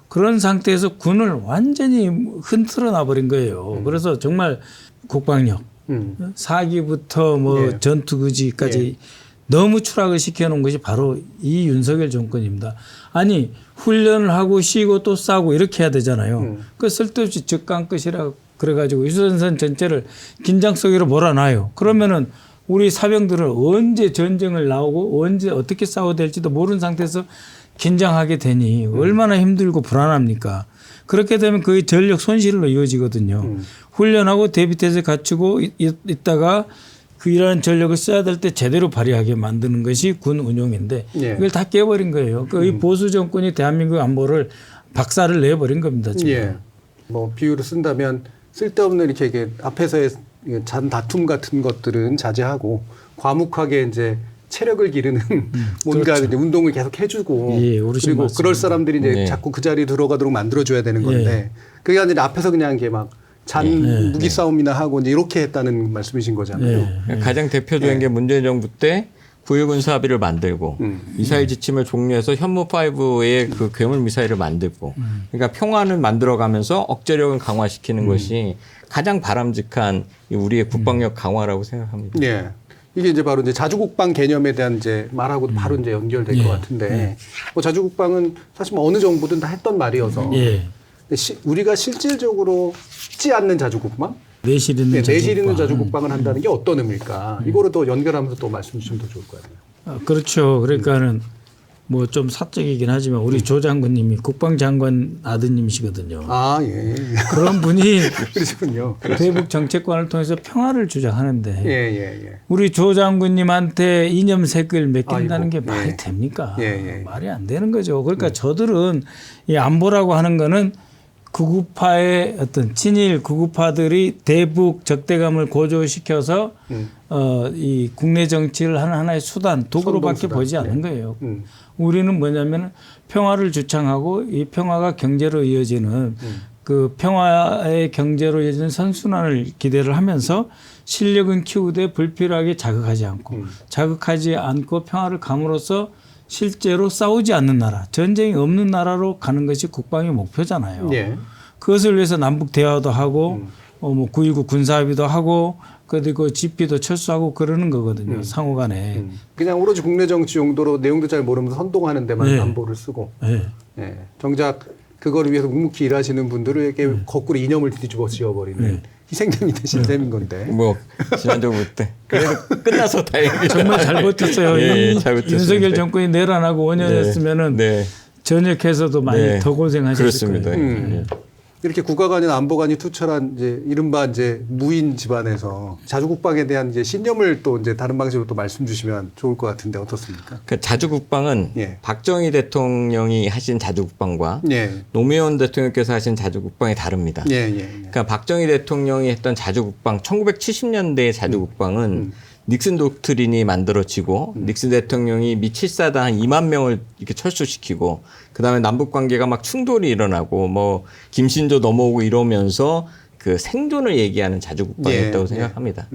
그런 상태에서 군을 완전히 흔들어 놔버린 거예요. 그래서 정말 국방력 사기부터 뭐 전투의지까지 너무 추락을 시켜놓은 것이 바로 이 윤석열 정권입니다. 아니 훈련을 하고 쉬고 또 싸고 이렇게 해야 되잖아요. 그 쓸데없이 적강끝이라 그래가지고 유선선 전체를 긴장 속으로 몰아놔요. 그러면은 우리 사병들은 언제 전쟁을 나오고 언제 어떻게 싸워야 될지도 모르는 상태에서 긴장하게 되니 얼마나 힘들고 불안합니까? 그렇게 되면 거의 전력 손실로 이어지거든요. 훈련하고 대비태세 갖추고 있다가 그 이러한 전력을 써야 될 때 제대로 발휘하게 만드는 것이 군 운용인데 이걸 다 깨버린 거예요. 이 보수 정권이 대한민국 안보를 박살을 내버린 겁니다. 지금. 예. 뭐 비유를 쓴다면 쓸데없는 이렇게 앞에서의 잔 다툼 같은 것들은 자제하고 과묵하게 이제 체력을 기르는 뭔가 그렇죠. 이제 운동을 계속 해주고 그리고 맞습니다. 그럴 사람들이 이제 자꾸 그 자리에 들어가도록 만들어줘야 되는 건데 그게 아니라 앞에서 그냥 이렇게 막 무기 싸움이나 하고 이제 이렇게 했다는 말씀이신 거잖아요. 가장 대표적인 게 문재인 정부 때 9.19 군사 합의를 만들고 미사일 지침을 종료해서 현무5의 그 괴물 미사일을 만들고 그러니까 평화를 만들어가면서 억제력을 강화시키는 것이 가장 바람직한 우리의 국방력 강화라고 생각합니다. 예. 이게 이제 바로 이제 자주국방 개념에 대한 이제 말하고 바로 이제 연결될 것 같은데 뭐 자주국방은 사실 뭐 어느 정부든 다 했던 말이어서 우리가 실질적으로 쉽지 않는 자주국방? 내실 있는 내실 있는 자주국방을 한다는 게 어떤 의미일까? 이거를 또 연결하면서 또 말씀 주시면 더 좋을 것 같아요. 그렇죠. 그러니까는 뭐 좀 사적이긴 하지만 우리 조 장군님이 국방장관 아드님이시거든요. 아, 예. 그런 분이 그러시군요. 대북 정책관을 통해서 평화를 주장하는데 예. 우리 조 장군님한테 이념 색을 맡긴다는 게 말이 예. 됩니까? 예. 말이 안 되는 거죠. 그러니까 저들은 이 안보라고 하는 거는 극우파의 어떤 친일 극우파들이 대북 적대감을 고조시켜서 이 국내 정치를 하는 하나의 수단, 도구로밖에 보지 않는 거예요. 우리는 뭐냐면 평화를 주창하고 이 평화가 경제로 이어지는 그 평화의 경제로 이어지는 선순환을 기대를 하면서 실력은 키우되 불필요하게 자극하지 않고 평화를 감으로써 실제로 싸우지 않는 나라, 전쟁이 없는 나라로 가는 것이 국방의 목표잖아요. 예. 그것을 위해서 남북 대화도 하고 뭐 9.19 군사합의도 하고 그리고 집비도 철수하고 그러는 거거든요. 상호간에. 그냥 오로지 국내 정치 용도로 내용도 잘 모르면서 선동하는 데만 네. 안보를 쓰고 네. 예. 정작 그걸 위해서 묵묵히 일하시는 분들에게 거꾸로 이념을 뒤집어 씌워버리는 희생양이 되신 셈인 건데. 뭐 지난주부터 그래도 끝나서 다행이에요. 정말 잘 버텼어요. 예, 잘 버텼습니다. 윤석열 정권이 내란하고 5년 했으면은 전역해서도 많이 더 고생하셨을 그렇습니다. 거예요. 이렇게 국가간이나 안보간이 투철한 이제 이른바 이제 무인 집안에서 자주국방에 대한 이제 신념을 또 이제 다른 방식으로 또 말씀 주시면 좋을 것 같은데 어떻습니까? 그 자주국방은 예. 박정희 대통령이 하신 자주국방과 예. 노무현 대통령께서 하신 자주국방이 다릅니다. 그러니까 박정희 대통령이 했던 자주국방, 1970년대의 자주국방은 닉슨 독트린이 만들어지고 닉슨 대통령이 미 7사단 한 2만 명을 이렇게 철수시키고 그다음에 남북 관계가 막 충돌이 일어나고 뭐 김신조 넘어오고 이러면서 그 생존을 얘기하는 자주국방이었다고 생각합니다.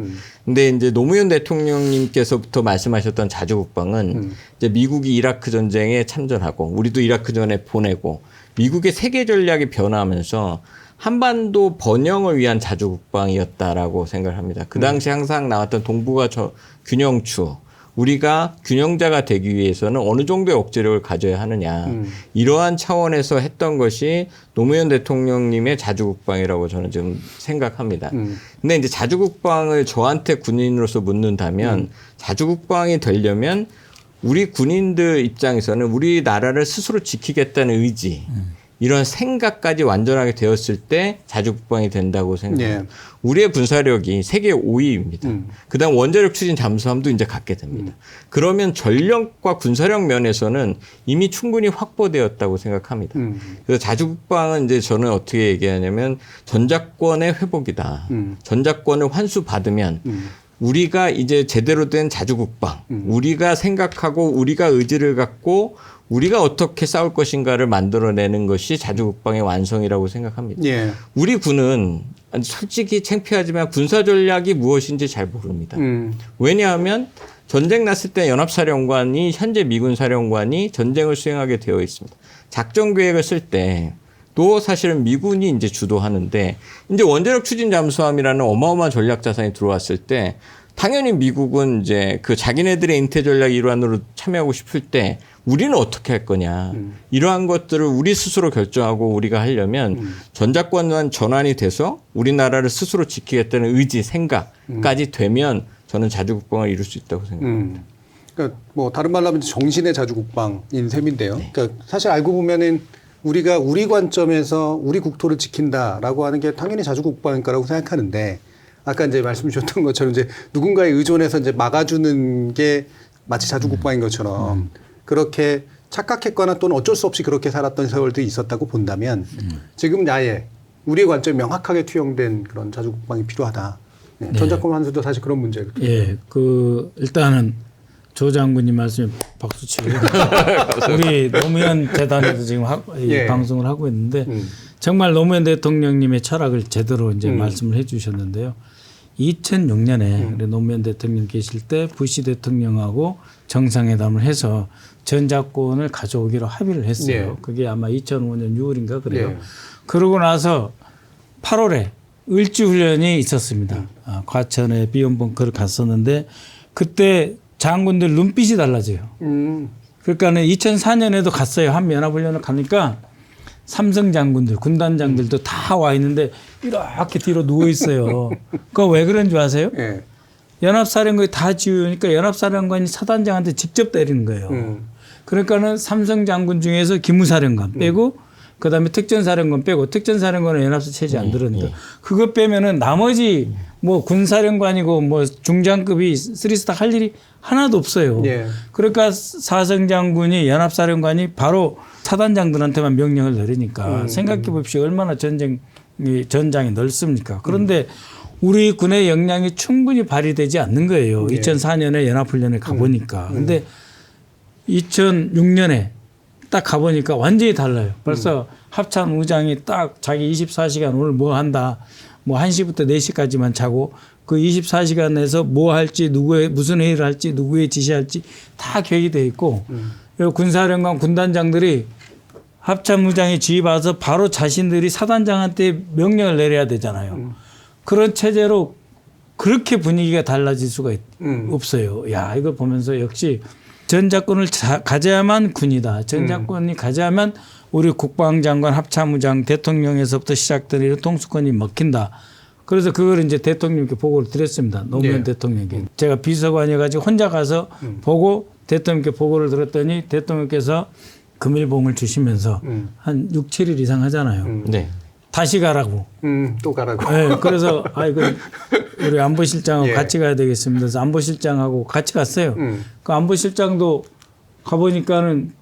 근데 이제 노무현 대통령님께서부터 말씀하셨던 자주국방은 이제 미국이 이라크 전쟁에 참전하고 우리도 이라크 전에 보내고 미국의 세계 전략이 변화하면서 한반도 번영을 위한 자주국방이었다라고 생각을 합니다. 그 당시 항상 나왔던 동북아 균형추, 우리가 균형자가 되기 위해서는 어느 정도의 억제력을 가져야 하느냐. 이러한 차원에서 했던 것이 노무현 대통령님의 자주국방이라고 저는 지금 생각합니다. 근데 이제 자주국방을 저한테 군인으로서 묻는다면 자주국방이 되려면 우리 군인들 입장에서는 우리나라를 스스로 지키겠다는 의지, 이런 생각까지 완전하게 되었을 때 자주국방이 된다고 생각합니다. 우리의 군사력이 세계 5위입니다. 그다음 원자력 추진 잠수함도 이제 갖게 됩니다. 그러면 전력과 군사력 면에서는 이미 충분히 확보되었다고 생각합니다. 그래서 자주국방은 이제 저는 어떻게 얘기하냐면 전작권의 회복이다. 전작권을 환수받으면 우리가 이제 제대로 된 자주국방, 우리가 생각하고 우리가 의지를 갖고 우리가 어떻게 싸울 것인가를 만들어내는 것이 자주국방의 완성이라고 생각합니다. 우리 군은 솔직히 창피하지만 군사 전략이 무엇인지 잘 모릅니다. 왜냐하면 전쟁 났을 때 연합사령관이 현재 미군 사령관이 전쟁을 수행하게 되어 있습니다. 작전 계획을 쓸 때 또 사실은 미군이 이제 주도하는데 이제 원자력 추진 잠수함이라는 어마어마한 전략 자산이 들어왔을 때 당연히 미국은 이제 그 자기네들의 인태 전략 일환으로 참여하고 싶을 때 우리는 어떻게 할 거냐. 이러한 것들을 우리 스스로 결정하고 우리가 하려면 전작권 전환이 돼서 우리나라를 스스로 지키겠다는 의지, 생각까지 되면 저는 자주국방을 이룰 수 있다고 생각합니다. 그러니까 뭐 다른 말로 하면 정신의 자주국방인 셈인데요. 그러니까 사실 알고 보면은 우리가 우리 관점에서 우리 국토를 지킨다라고 하는 게 당연히 자주국방일 거라고 생각하는데 아까 이제 말씀 주셨던 것처럼 이제 누군가에 의존해서 이제 막아주는 게 마치 자주국방인 것처럼 그렇게 착각했거나 또는 어쩔 수 없이 그렇게 살았던 세월들이 있었다고 본다면 지금 아예 우리의 관점이 명확하게 투영된 그런 자주국방이 필요하다. 전작권 환수도 사실 그런 문제예요. 그 일단은 조 장군님 말씀에 박수 치고 우리 노무현 재단에서 지금 방송을 하고 있는데 정말 노무현 대통령님의 철학을 제대로 이제 말씀을 해 주셨는데요. 2006년에 우리 노무현 대통령 계실 때 부시 대통령하고 정상회담을 해서 전작권을 가져오기로 합의를 했어요. 그게 아마 2005년 6월인가 그래요. 그러고 나서 8월에 을지훈련이 있었습니다. 과천에 비원벙커를 갔었는데 그때 장군들 눈빛이 달라져요. 그러니까는 2004년에도 갔어요. 한미연합훈련을 가니까 삼성 장군들, 군단 장들도 다 와 있는데 이렇게 뒤로 누워 있어요. 그거 왜 그런 줄 아세요? 연합사령관이 다 지우니까 연합사령관이 사단장한테 직접 때리는 거예요. 그러니까는 삼성 장군 중에서 기무사령관 빼고 그다음에 특전사령관 빼고 특전사령관은 연합사 체제 안 들으니까 그거 빼면은 나머지 뭐 군사령관이고 뭐 중장급이 3스타 할 일이 하나도 없어요. 그러니까 사성 장군이 연합사령관이 바로 사단장들한테만 명령을 내리니까 생각해 봅시오. 얼마나 전장이 넓습니까? 그런데 우리 군의 역량이 충분히 발휘되지 않는 거예요. 2004년에 연합훈련에 가보니까. 근데 2006년에 딱 가보니까 완전히 달라요. 벌써 합참 의장이 딱 자기 24시간 오늘 뭐 한다. 뭐 1시부터 4시까지만 자고 그 24시간에서 뭐 할지 무슨 회의를 할지 누구의 지시할지 다 계획이 돼 있고 그리고 군사령관 군단장들이 합참의장이 지휘 받아서 바로 자신들이 사단장한테 명령을 내려야 되잖아요. 그런 체제로 그렇게 분위기가 달라질 수가 없어요. 야, 이거 보면서 역시 전작권을 가져야만 군이다. 전작권이 가져야만 우리 국방장관, 합참의장, 대통령에서부터 시작되는 통수권이 먹힌다. 그래서 그걸 이제 대통령께 보고를 드렸습니다. 노무현 대통령께. 제가 비서관이어가지고 혼자 가서 보고 대통령께 보고를 들었더니 대통령께서 금일봉을 주시면서 한 6, 7일 이상 하잖아요. 네. 다시 가라고. 또 가라고. 네, 그래서 이거 우리 안보실장하고 같이 가야 되겠습니다. 그래서 안보실장하고 같이 갔어요. 그 안보실장도 가보니까는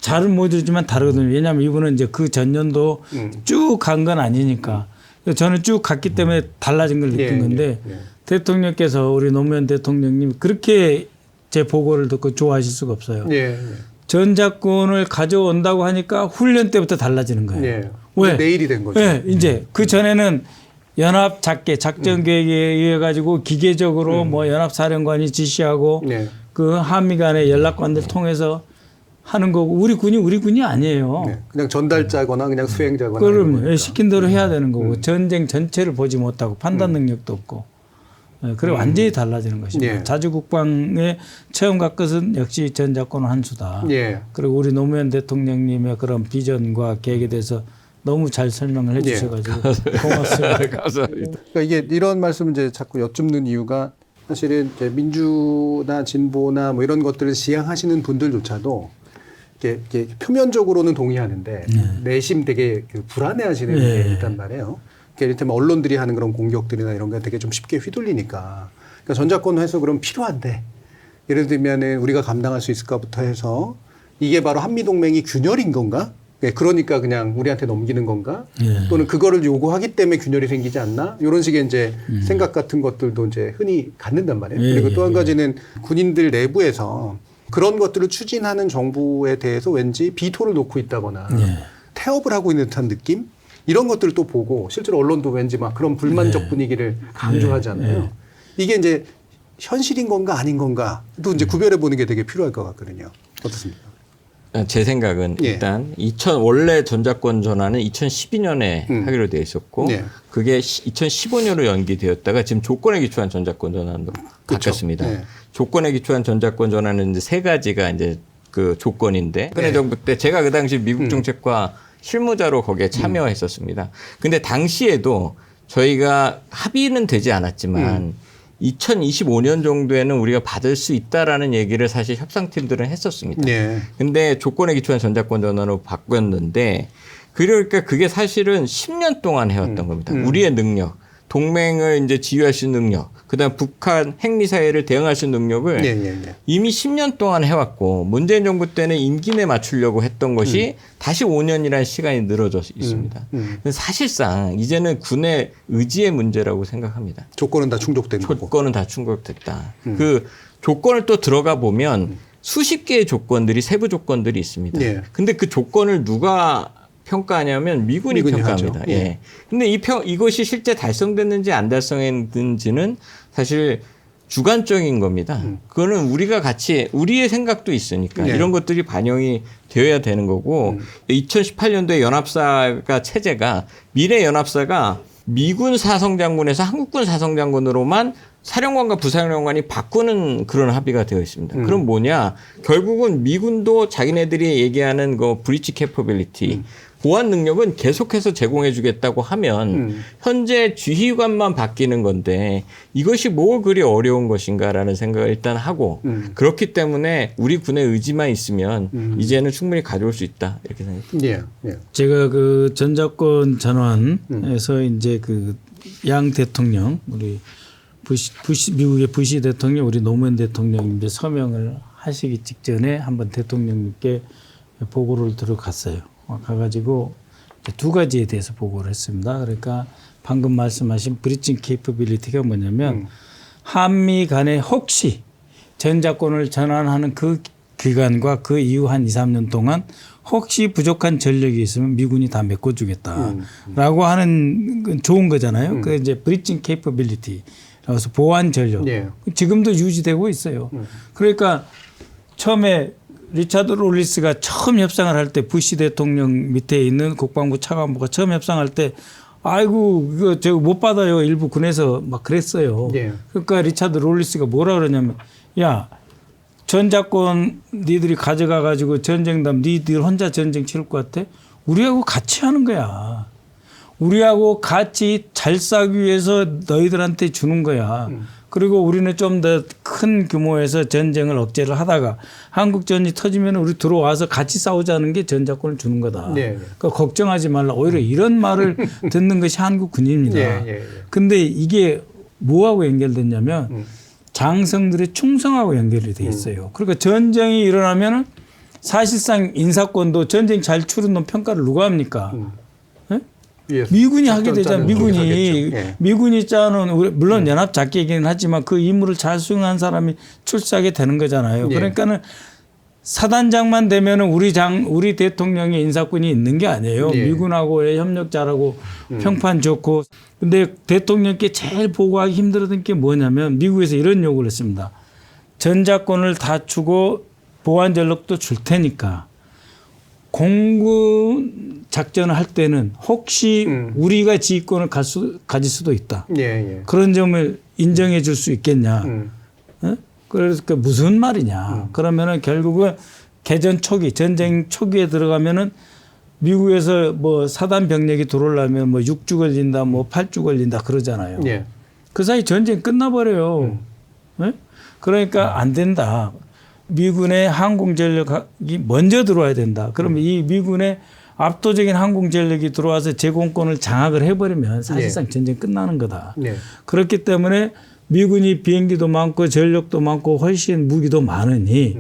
잘은 못 이루지만 다르거든요. 왜냐하면 이분은 이제 그 전년도 쭉 간 건 아니니까. 저는 쭉 갔기 때문에 달라진 걸 느낀 건데 대통령께서 우리 노무현 대통령님 그렇게 제 보고를 듣고 좋아하실 수가 없어요. 전작권을 가져온다고 하니까 훈련 때부터 달라지는 거예요. 왜? 내일이 된 거죠. 네, 이제 그 전에는 연합 작전 계획에 의해 가지고 기계적으로 뭐 연합사령관이 지시하고 그 한미 간의 연락관들 통해서 하는 거고 우리 군이 아니에요. 그냥 전달자거나 그냥 수행자거나. 그럼 시킨 대로 해야 되는 거고 전쟁 전체를 보지 못하고 판단 능력도 없고. 그래 완전히 달라지는 것입니다. 자주국방에 처음 갈 것은 역시 전작권은 한 수다. 그리고 우리 노무현 대통령님의 그런 비전과 계획에 대해서 너무 잘 설명을 해 주셔가지고 고맙습니다. 감사합니다. 그러니까 이게 이런 말씀을 이제 자꾸 여쭙는 이유가 사실은 이제 민주나 진보나 뭐 이런 것들을 지향하시는 분들조차도 이렇게 표면적으로는 동의하는데 내심 되게 불안해하시는 게 있단 말이에요. 이를테면 언론들이 하는 그런 공격들이나 이런 게 되게 좀 쉽게 휘둘리니까. 그러니까 전작권 해서 그럼 필요한데 예를 들면은 우리가 감당할 수 있을까부터 해서 이게 바로 한미동맹이 균열인 건가? 그러니까 그냥 우리한테 넘기는 건가? 또는 그거를 요구하기 때문에 균열이 생기지 않나? 이런 식의 이제 생각 같은 것들도 이제 흔히 갖는단 말이에요. 그리고 또 한 가지는 군인들 내부에서 그런 것들을 추진하는 정부에 대해서 왠지 비토를 놓고 있다거나 태업을 하고 있는 듯한 느낌? 이런 것들을 또 보고 실제로 언론도 왠지 막 그런 불만적 분위기를 강조하잖아요. 이게 이제 현실인 건가 아닌 건가 또 이제 구별해 보는 게 되게 필요할 것 같거든요. 어떻습니까? 제 생각은 일단 원래 전작권 전환은 2012년에 하기로 되어 있었고 그게 2015년으로 연기되었다가 지금 조건에 기초한 전작권 전환으로 바뀌었습니다. 조건에 기초한 전작권 전환은 이제 세 가지가 이제 그 조건인데 박근혜 정부 때 제가 그 당시 미국 정책과 실무자로 거기에 참여했었습니다. 근데 당시에도 저희가 합의는 되지 않았지만 2025년 정도에는 우리가 받을 수 있다라는 얘기를 사실 협상팀들은 했었습니다. 근데 조건에 기초한 전작권 전환으로 바꿨는데 그러니까 그게 사실은 10년 동안 해왔던 겁니다. 우리의 능력, 동맹을 이제 지휘할 수 있는 능력, 그다음 북한 핵미사일을 대응할 수 있는 능력을 이미 10년 동안 해왔고 문재인 정부 때는 임기 내 맞추려고 했던 것이 다시 5년이라는 시간이 늘어져 있습니다. 사실상 이제는 군의 의지의 문제라고 생각합니다. 조건은 다 충족된 거고. 조건은 다 충족됐다. 그 조건을 또 들어가 보면 수십 개의 조건들이 세부 조건들이 있습니다. 근데 그 조건을 누가 평가하냐면 미군이 평가합니다. 근데 이것이 실제 달성됐는지 안 달성했는지는 사실 주관적인 겁니다. 그거는 우리가 같이 우리의 생각도 있으니까 이런 것들이 반영이 되어야 되는 거고 2018년도에 연합사가 체제가 미래 연합사가 미군 사성장군에서 한국군 사성장군으로만 사령관과 부사령관이 바꾸는 그런 합의가 되어 있습니다. 그럼 뭐냐? 결국은 미군도 자기네들이 얘기하는 그 브리치 캐퍼빌리티 보안 능력은 계속해서 제공해 주겠다고 하면 현재 지휘관만 바뀌는 건데 이것이 뭐 그리 어려운 것인가라는 생각을 일단 하고 그렇기 때문에 우리 군의 의지만 있으면 이제는 충분히 가져올 수 있다 이렇게 생각합니다. 제가 그 전작권 전환에서 이제 그 양 대통령 우리 미국의 부시 대통령 우리 노무현 대통령 이제 서명을 하시기 직전에 한번 대통령님께 보고를 들어갔어요. 가가지고 두 가지에 대해서 보고를 했습니다. 그러니까 방금 말씀하신 브리징 케이퍼빌리티가 뭐냐면 한미 간에 혹시 전자권을 전환하는 그 기간과 그 이후 한 2, 3년 동안 혹시 부족한 전력이 있으면 미군이 다 메꿔주겠다라고 하는 건 좋은 거잖아요. 그 이제 브리징 케이퍼빌리티. 그래서 보완 전력. 예. 지금도 유지되고 있어요. 그러니까 처음에 리차드 롤리스가 처음 협상을 할 때 부시 대통령 밑에 있는 국방부 차관보가 처음 협상할 때 아이고 이거 저 못 받아요. 일부 군에서 막 그랬어요. 예. 그러니까 리차드 롤리스가 뭐라 그러냐면 야 전자권 니들이 가져가 가지고 전쟁담 니들 혼자 전쟁 치를 것 같아? 우리하고 같이 하는 거야. 우리하고 같이 잘 싸기 위해서 너희들한테 주는 거야. 그리고 우리는 좀 더 큰 규모에서 전쟁을 억제를 하다가 한국전이 터지면 우리 들어와서 같이 싸우자는 게 전자권을 주는 거다. 네. 그러니까 걱정하지 말라. 오히려 이런 말을 듣는 것이 한국 군인입니다. 근데 이게 뭐하고 연결됐냐면 장성들의 충성하고 연결이 돼 있어요. 그러니까 전쟁이 일어나면 사실상 인사권도 전쟁 잘 치른 놈 평가를 누가 합니까? 예. 미군이 하게 되잖아요. 미군이 미군이 예. 미군이 짜는 물론 연합 작계이기는 하지만 그 임무를 잘 수행한 사람이 출사하게 되는 거잖아요. 예. 그러니까는 사단장만 되면은 우리 대통령의 인사권이 있는 게 아니에요. 예. 미군하고의 협력 잘하고 평판 좋고. 근데 대통령께 제일 보고하기 힘들었던 게 뭐냐면 미국에서 이런 요구를 했습니다. 전자권을 다 주고 보안 전력도 줄 테니까 공군 작전을 할 때는 혹시 우리가 지휘권을 가질 수도 있다. 예. 그런 점을 인정해 줄 수 있겠냐. 그래서 무슨 말이냐. 그러면은 결국은 개전 초기, 전쟁 초기에 들어가면은 미국에서 뭐 사단 병력이 들어오려면 뭐 6주 걸린다, 뭐 8주 걸린다 그러잖아요. 예. 그 사이 전쟁 끝나버려요. 네? 그러니까 안 된다. 미군의 항공 전력이 먼저 들어와야 된다. 그러면 이 미군의 압도적인 항공 전력이 들어와서 제공권을 장악을 해버리면 사실상 전쟁 끝나는 거다. 그렇기 때문에 미군이 비행기도 많고 전력도 많고 훨씬 무기도 많으니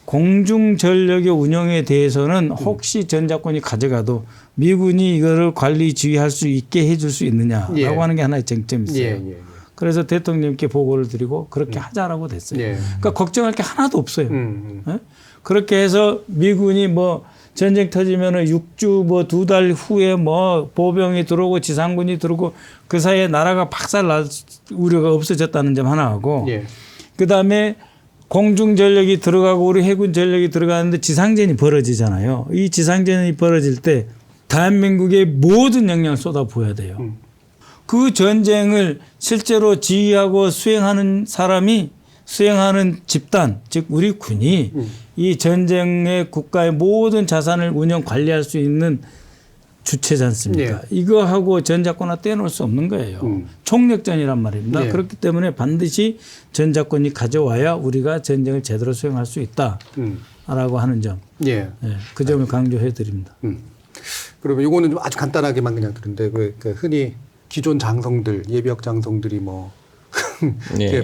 공중 전력의 운영에 대해서는 혹시 전자권이 가져가도 미군이 이거를 관리 지휘할 수 있게 해줄 수 있느냐라고 하는 게 하나의 쟁점이 있어요. 그래서 대통령께 보고를 드리고 그렇게 하자라고 됐어요. 그러니까 걱정할 게 하나도 없어요. 네? 그렇게 해서 미군이 뭐 전쟁 터지면은 6주 뭐 2달 후에 뭐 보병이 들어오고 지상군이 들어오고 그 사이에 나라가 박살 날 우려가 없어졌다는 점 하나 하고 그다음에 공중 전력이 들어가고 우리 해군 전력이 들어가는데 지상전이 벌어지잖아요. 이 지상전이 벌어질 때 대한민국의 모든 역량을 쏟아부어야 돼요. 그 전쟁을 실제로 지휘하고 수행하는 사람이 수행하는 집단, 즉 우리 군이 이 전쟁의 국가의 모든 자산을 운영 관리할 수 있는 주체지 않습니까? 이거하고 전자권 하나 떼놓을 수 없는 거예요. 총력전이란 말입니다. 그렇기 때문에 반드시 전자권이 가져와야 우리가 전쟁을 제대로 수행할 수 있다라고 하는 점. 그 점을 강조해 드립니다. 그러면 이거는 좀 아주 간단하게만 그냥 들은데 그 흔히 기존 장성들, 예비역 장성들이 뭐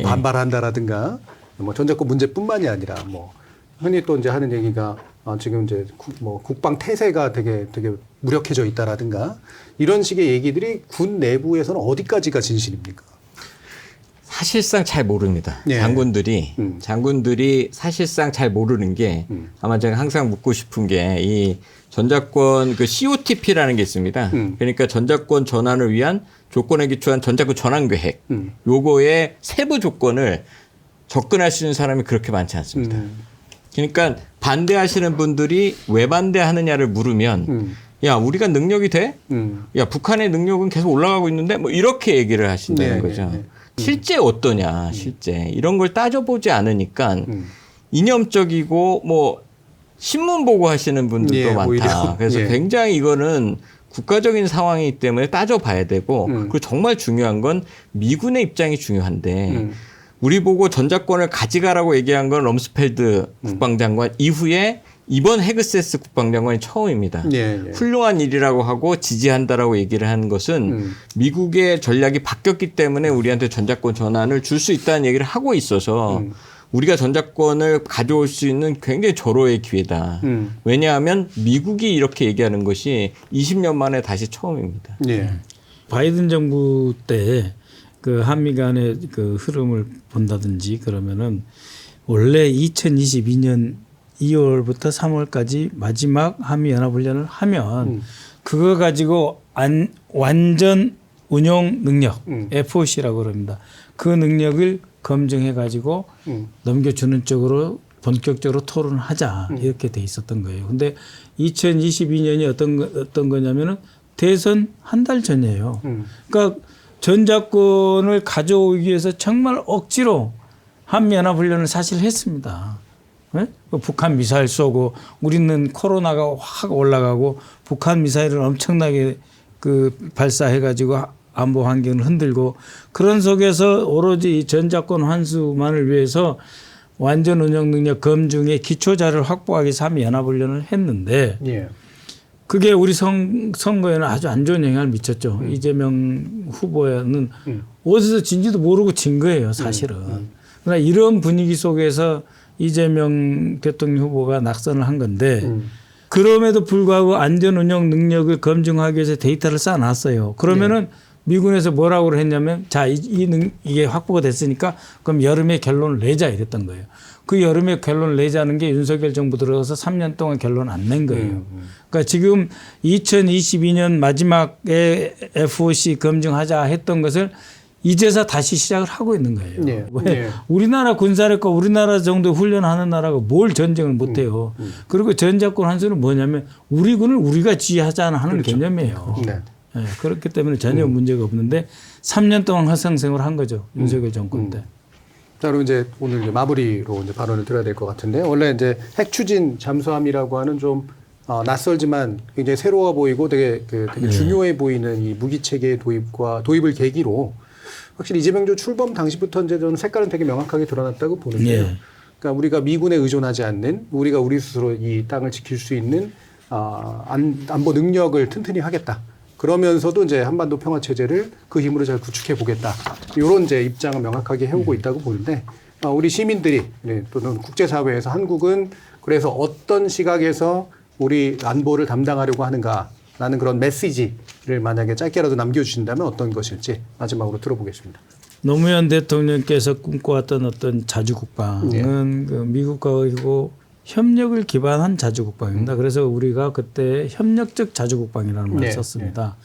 반발한다라든가 뭐 전자권 문제뿐만이 아니라 뭐 흔히 또 이제 하는 얘기가 지금 이제 뭐 국방 태세가 되게 무력해져 있다라든가 이런 식의 얘기들이 군 내부에서는 어디까지가 진실입니까? 사실상 잘 모릅니다. 장군들이 사실상 잘 모르는 게 아마 제가 항상 묻고 싶은 게 이 전자권 그 COTP라는 게 있습니다. 그러니까 전자권 전환을 위한 조건에 기초한 전자권 전환 계획. 요거의 세부 조건을 접근할 수 있는 사람이 그렇게 많지 않습니다. 그러니까 반대하시는 분들이 왜 반대하느냐를 물으면 야, 우리가 능력이 돼? 야, 북한의 능력은 계속 올라가고 있는데 뭐 이렇게 얘기를 하신다는 거죠. 실제 어떠냐, 실제. 이런 걸 따져보지 않으니까 이념적이고 뭐 신문 보고 하시는 분들도 많다. 오히려. 그래서 굉장히 이거는 국가적인 상황이기 때문에 따져봐야 되고 그리고 정말 중요한 건 미군의 입장이 중요한데 우리 보고 전자권을 가져가라고 얘기한 건 럼스펠드 국방장관 이후에 이번 헤그세스 국방장관이 처음입니다. 훌륭한 일이라고 하고 지지한다라고 얘기를 하는 것은 미국의 전략이 바뀌었기 때문에 우리한테 전자권 전환을 줄 수 있다는 얘기를 하고 있어서 우리가 전작권을 가져올 수 있는 굉장히 절호의 기회다. 왜냐하면 미국이 이렇게 얘기하는 것이 20년 만에 다시 처음입니다. 예. 바이든 정부 때 그 한미 간의 그 흐름을 본다든지 그러면은 원래 2022년 2월부터 3월까지 마지막 한미 연합훈련을 하면 그거 가지고 완전 운용 능력 FOC라고 그럽니다. 그 능력을 검증해 가지고 넘겨주는 쪽으로 본격적으로 토론을 하자 이렇게 돼 있었던 거예요. 근데 2022년이 어떤 거냐면은 대선 한 달 전이에요. 그러니까 전작권을 가져오기 위해서 정말 억지로 한미연합훈련을 사실 했습니다. 네? 북한 미사일 쏘고 우리는 코로나가 확 올라가고 북한 미사일을 엄청나게 그 발사해가지고 안보 환경을 흔들고 그런 속에서 오로지 전작권 환수만을 위해서 완전 운영 능력 검증의 기초 자료를 확보하기 위해서 한미연합훈련을 했는데 예. 그게 그게 우리 선거에는 아주 안 좋은 영향을 미쳤죠. 이재명 후보는 어디서 진지도 모르고 진 거예요, 사실은. 그러나 이런 분위기 속에서 이재명 대통령 후보가 낙선을 한 건데 그럼에도 불구하고 안전 운영 능력을 검증하기 위해서 데이터를 쌓아놨어요. 그러면은 미군에서 뭐라고 했냐면 자, 이게 확보가 됐으니까 그럼 여름에 결론을 내자 이랬던 거예요. 그 여름에 결론을 내자는 게 윤석열 정부 들어가서 3년 동안 결론 안 낸 거예요. 그러니까 지금 2022년 마지막에 FOC 검증하자 했던 것을 이제서 다시 시작을 하고 있는 거예요. 네. 왜? 네. 우리나라 군사력과 우리나라 정도 훈련하는 나라가 뭘 전쟁을 못 해요. 그리고 전작권 환수는 뭐냐면 우리 군을 우리가 지휘하자 하는 그렇죠. 개념이에요. 네. 네, 그렇기 때문에 전혀 문제가 없는데 3년 동안 화성생활을 한 거죠. 윤석열 정권 때. 자, 그럼 이제 오늘 이제 마무리로 이제 발언을 드려야 될 것 같은데 원래 이제 핵 추진 잠수함이라고 하는 좀 낯설지만 굉장히 새로워 보이고 되게 중요해 보이는 이 무기 체계 도입을 계기로 확실히 이재명 주 출범 당시부터 이제 저는 색깔은 되게 명확하게 드러났다고 보는데요. 예. 그러니까 우리가 미군에 의존하지 않는 우리가 우리 스스로 이 땅을 지킬 수 있는 안보 능력을 튼튼히 하겠다. 그러면서도 이제 한반도 평화 체제를 그 힘으로 잘 구축해 보겠다. 이런 이제 입장을 명확하게 해오고 있다고 보는데 우리 시민들이 또는 국제사회에서 한국은 그래서 어떤 시각에서 우리 안보를 담당하려고 하는가라는 그런 메시지를 만약에 짧게라도 남겨주신다면 어떤 것일지 마지막으로 들어보겠습니다. 노무현 대통령께서 꿈꿔왔던 어떤 자주국방은 그 미국과 그리고 협력을 기반한 자주국방입니다. 그래서 우리가 그때 협력적 자주국방이라는 말을 썼습니다.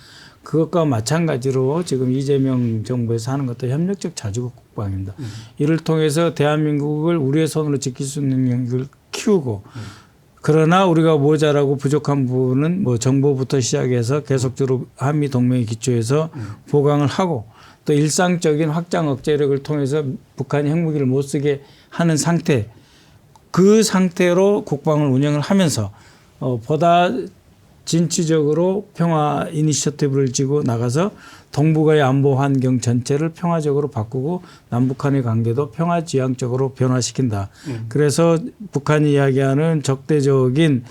그것과 마찬가지로 지금 이재명 정부에서 하는 것도 협력적 자주국방입니다. 이를 통해서 대한민국을 우리의 손으로 지킬 수 있는 능력을 키우고 그러나 우리가 모자라고 부족한 부분은 뭐 정보부터 시작해서 계속적으로 한미 동맹에 기초해서 보강을 하고 또 일상적인 확장 억제력을 통해서 북한이 핵무기를 못 쓰게 하는 상태 그 상태로 국방을 운영을 하면서 보다 진취적으로 평화 이니셔티브를 쥐고 나가서 동북아의 안보 환경 전체를 평화적으로 바꾸고 남북한의 관계도 평화지향적으로 변화시킨다. 그래서 북한이 이야기하는 적대적인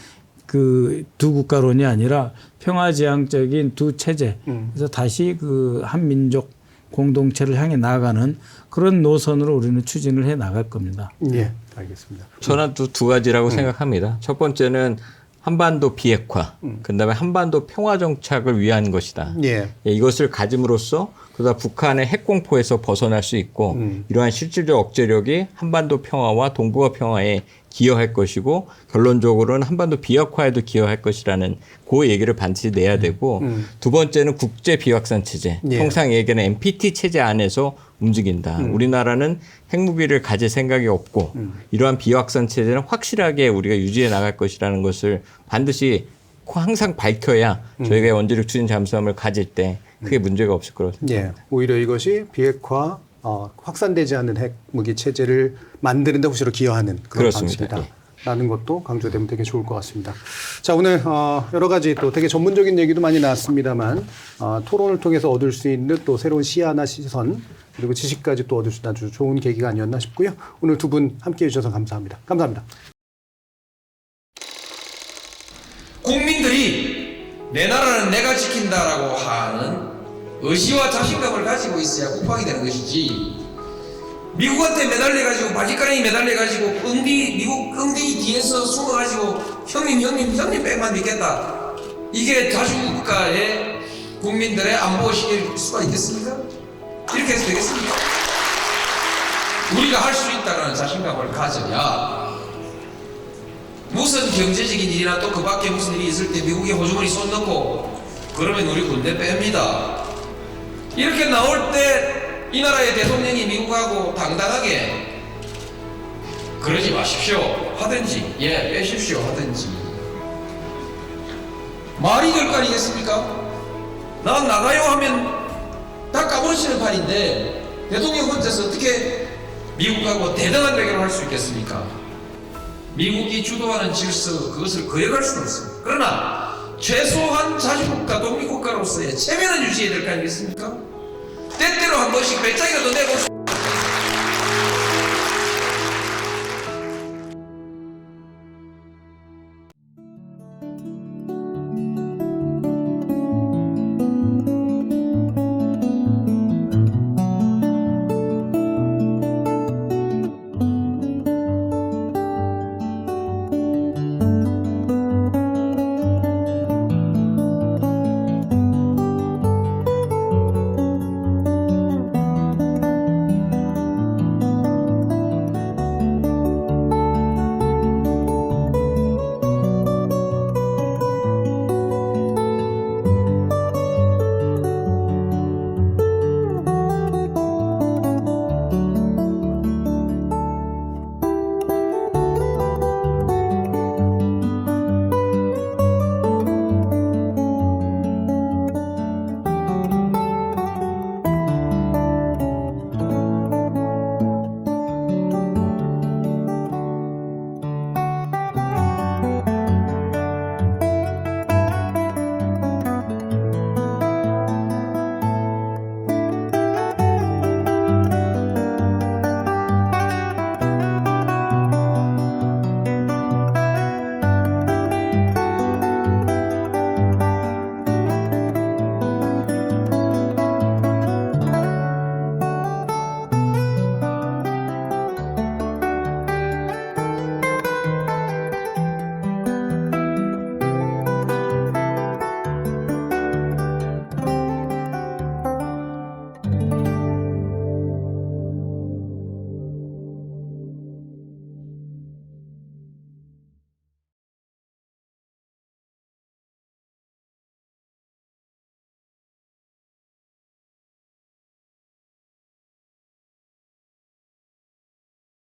그 두 국가론이 아니라 평화지향적인 두 체제. 그래서 다시 그 한민족 공동체를 향해 나아가는 그런 노선으로 우리는 추진을 해 나갈 겁니다. 예, 알겠습니다. 저는 두 가지라고 생각합니다. 첫 번째는 한반도 비핵화, 그다음에 한반도 평화 정착을 위한 것이다. 예. 이것을 가짐으로써 그러다 북한의 핵 공포에서 벗어날 수 있고 이러한 실질적 억제력이 한반도 평화와 동북아 평화에 기여할 것이고 결론적으로는 한반도 비핵화에도 기여할 것이라는 그 얘기를 반드시 내야 되고 두 번째는 국제 비확산 체제, 통상 얘기하는 NPT 체제 안에서 움직인다. 우리나라는 핵무기를 가질 생각이 없고 이러한 비확산 체제는 확실하게 우리가 유지해 나갈 것이라는 것을 반드시 항상 밝혀야 저희가 원자력 추진 잠수함을 가질 때 크게 문제가 없을 거라고 생각합니다. 예, 오히려 이것이 비핵화 확산되지 않는 핵무기 체제를 만드는 데 혹시로 기여하는 그런 그렇습니다. 방식이다. 라는 것도 강조되면 되게 좋을 것 같습니다. 자, 오늘 여러 가지 또 되게 전문적인 얘기도 많이 나왔습니다만 토론을 통해서 얻을 수 있는 또 새로운 시야나 시선 그리고 지식까지 또 얻을 수 있는 아주 좋은 계기가 아니었나 싶고요. 오늘 두 분 함께해 주셔서 감사합니다. 감사합니다. 국민들이 내 나라는 내가 지킨다라고 하는 의지와 자신감을 가지고 있어야 국방이 되는 것이지 미국한테 매달려가지고 바지가랑이 매달려가지고 미국 엉덩이 뒤에서 숨어가지고 형님 백만 믿겠다. 이게 자주국가의 국민들의 안보시킬 수가 있겠습니까? 이렇게 해서 되겠습니까? 우리가 할 수 있다는 자신감을 가져야 무슨 경제적인 일이나 또 그 밖에 무슨 일이 있을 때 미국의 호주머니 손 넣고 그러면 우리 군대 뺍니다. 이렇게 나올 때 이 나라의 대통령이 미국하고 당당하게 그러지 마십시오 하든지 빼십시오 하든지 말이 될 거 아니겠습니까? 난 나가요 하면 다 까무러치는 판인데 대통령 혼자서 어떻게 미국하고 대등한 대결을 할 수 있겠습니까? 미국이 주도하는 질서 그것을 거역할 수는 없습니다. 그러나 최소한 자주국가 독립국가로서의 체면은 유지해야 될 거 아니겠습니까? 때때로 한 번씩 배짱이라도 내고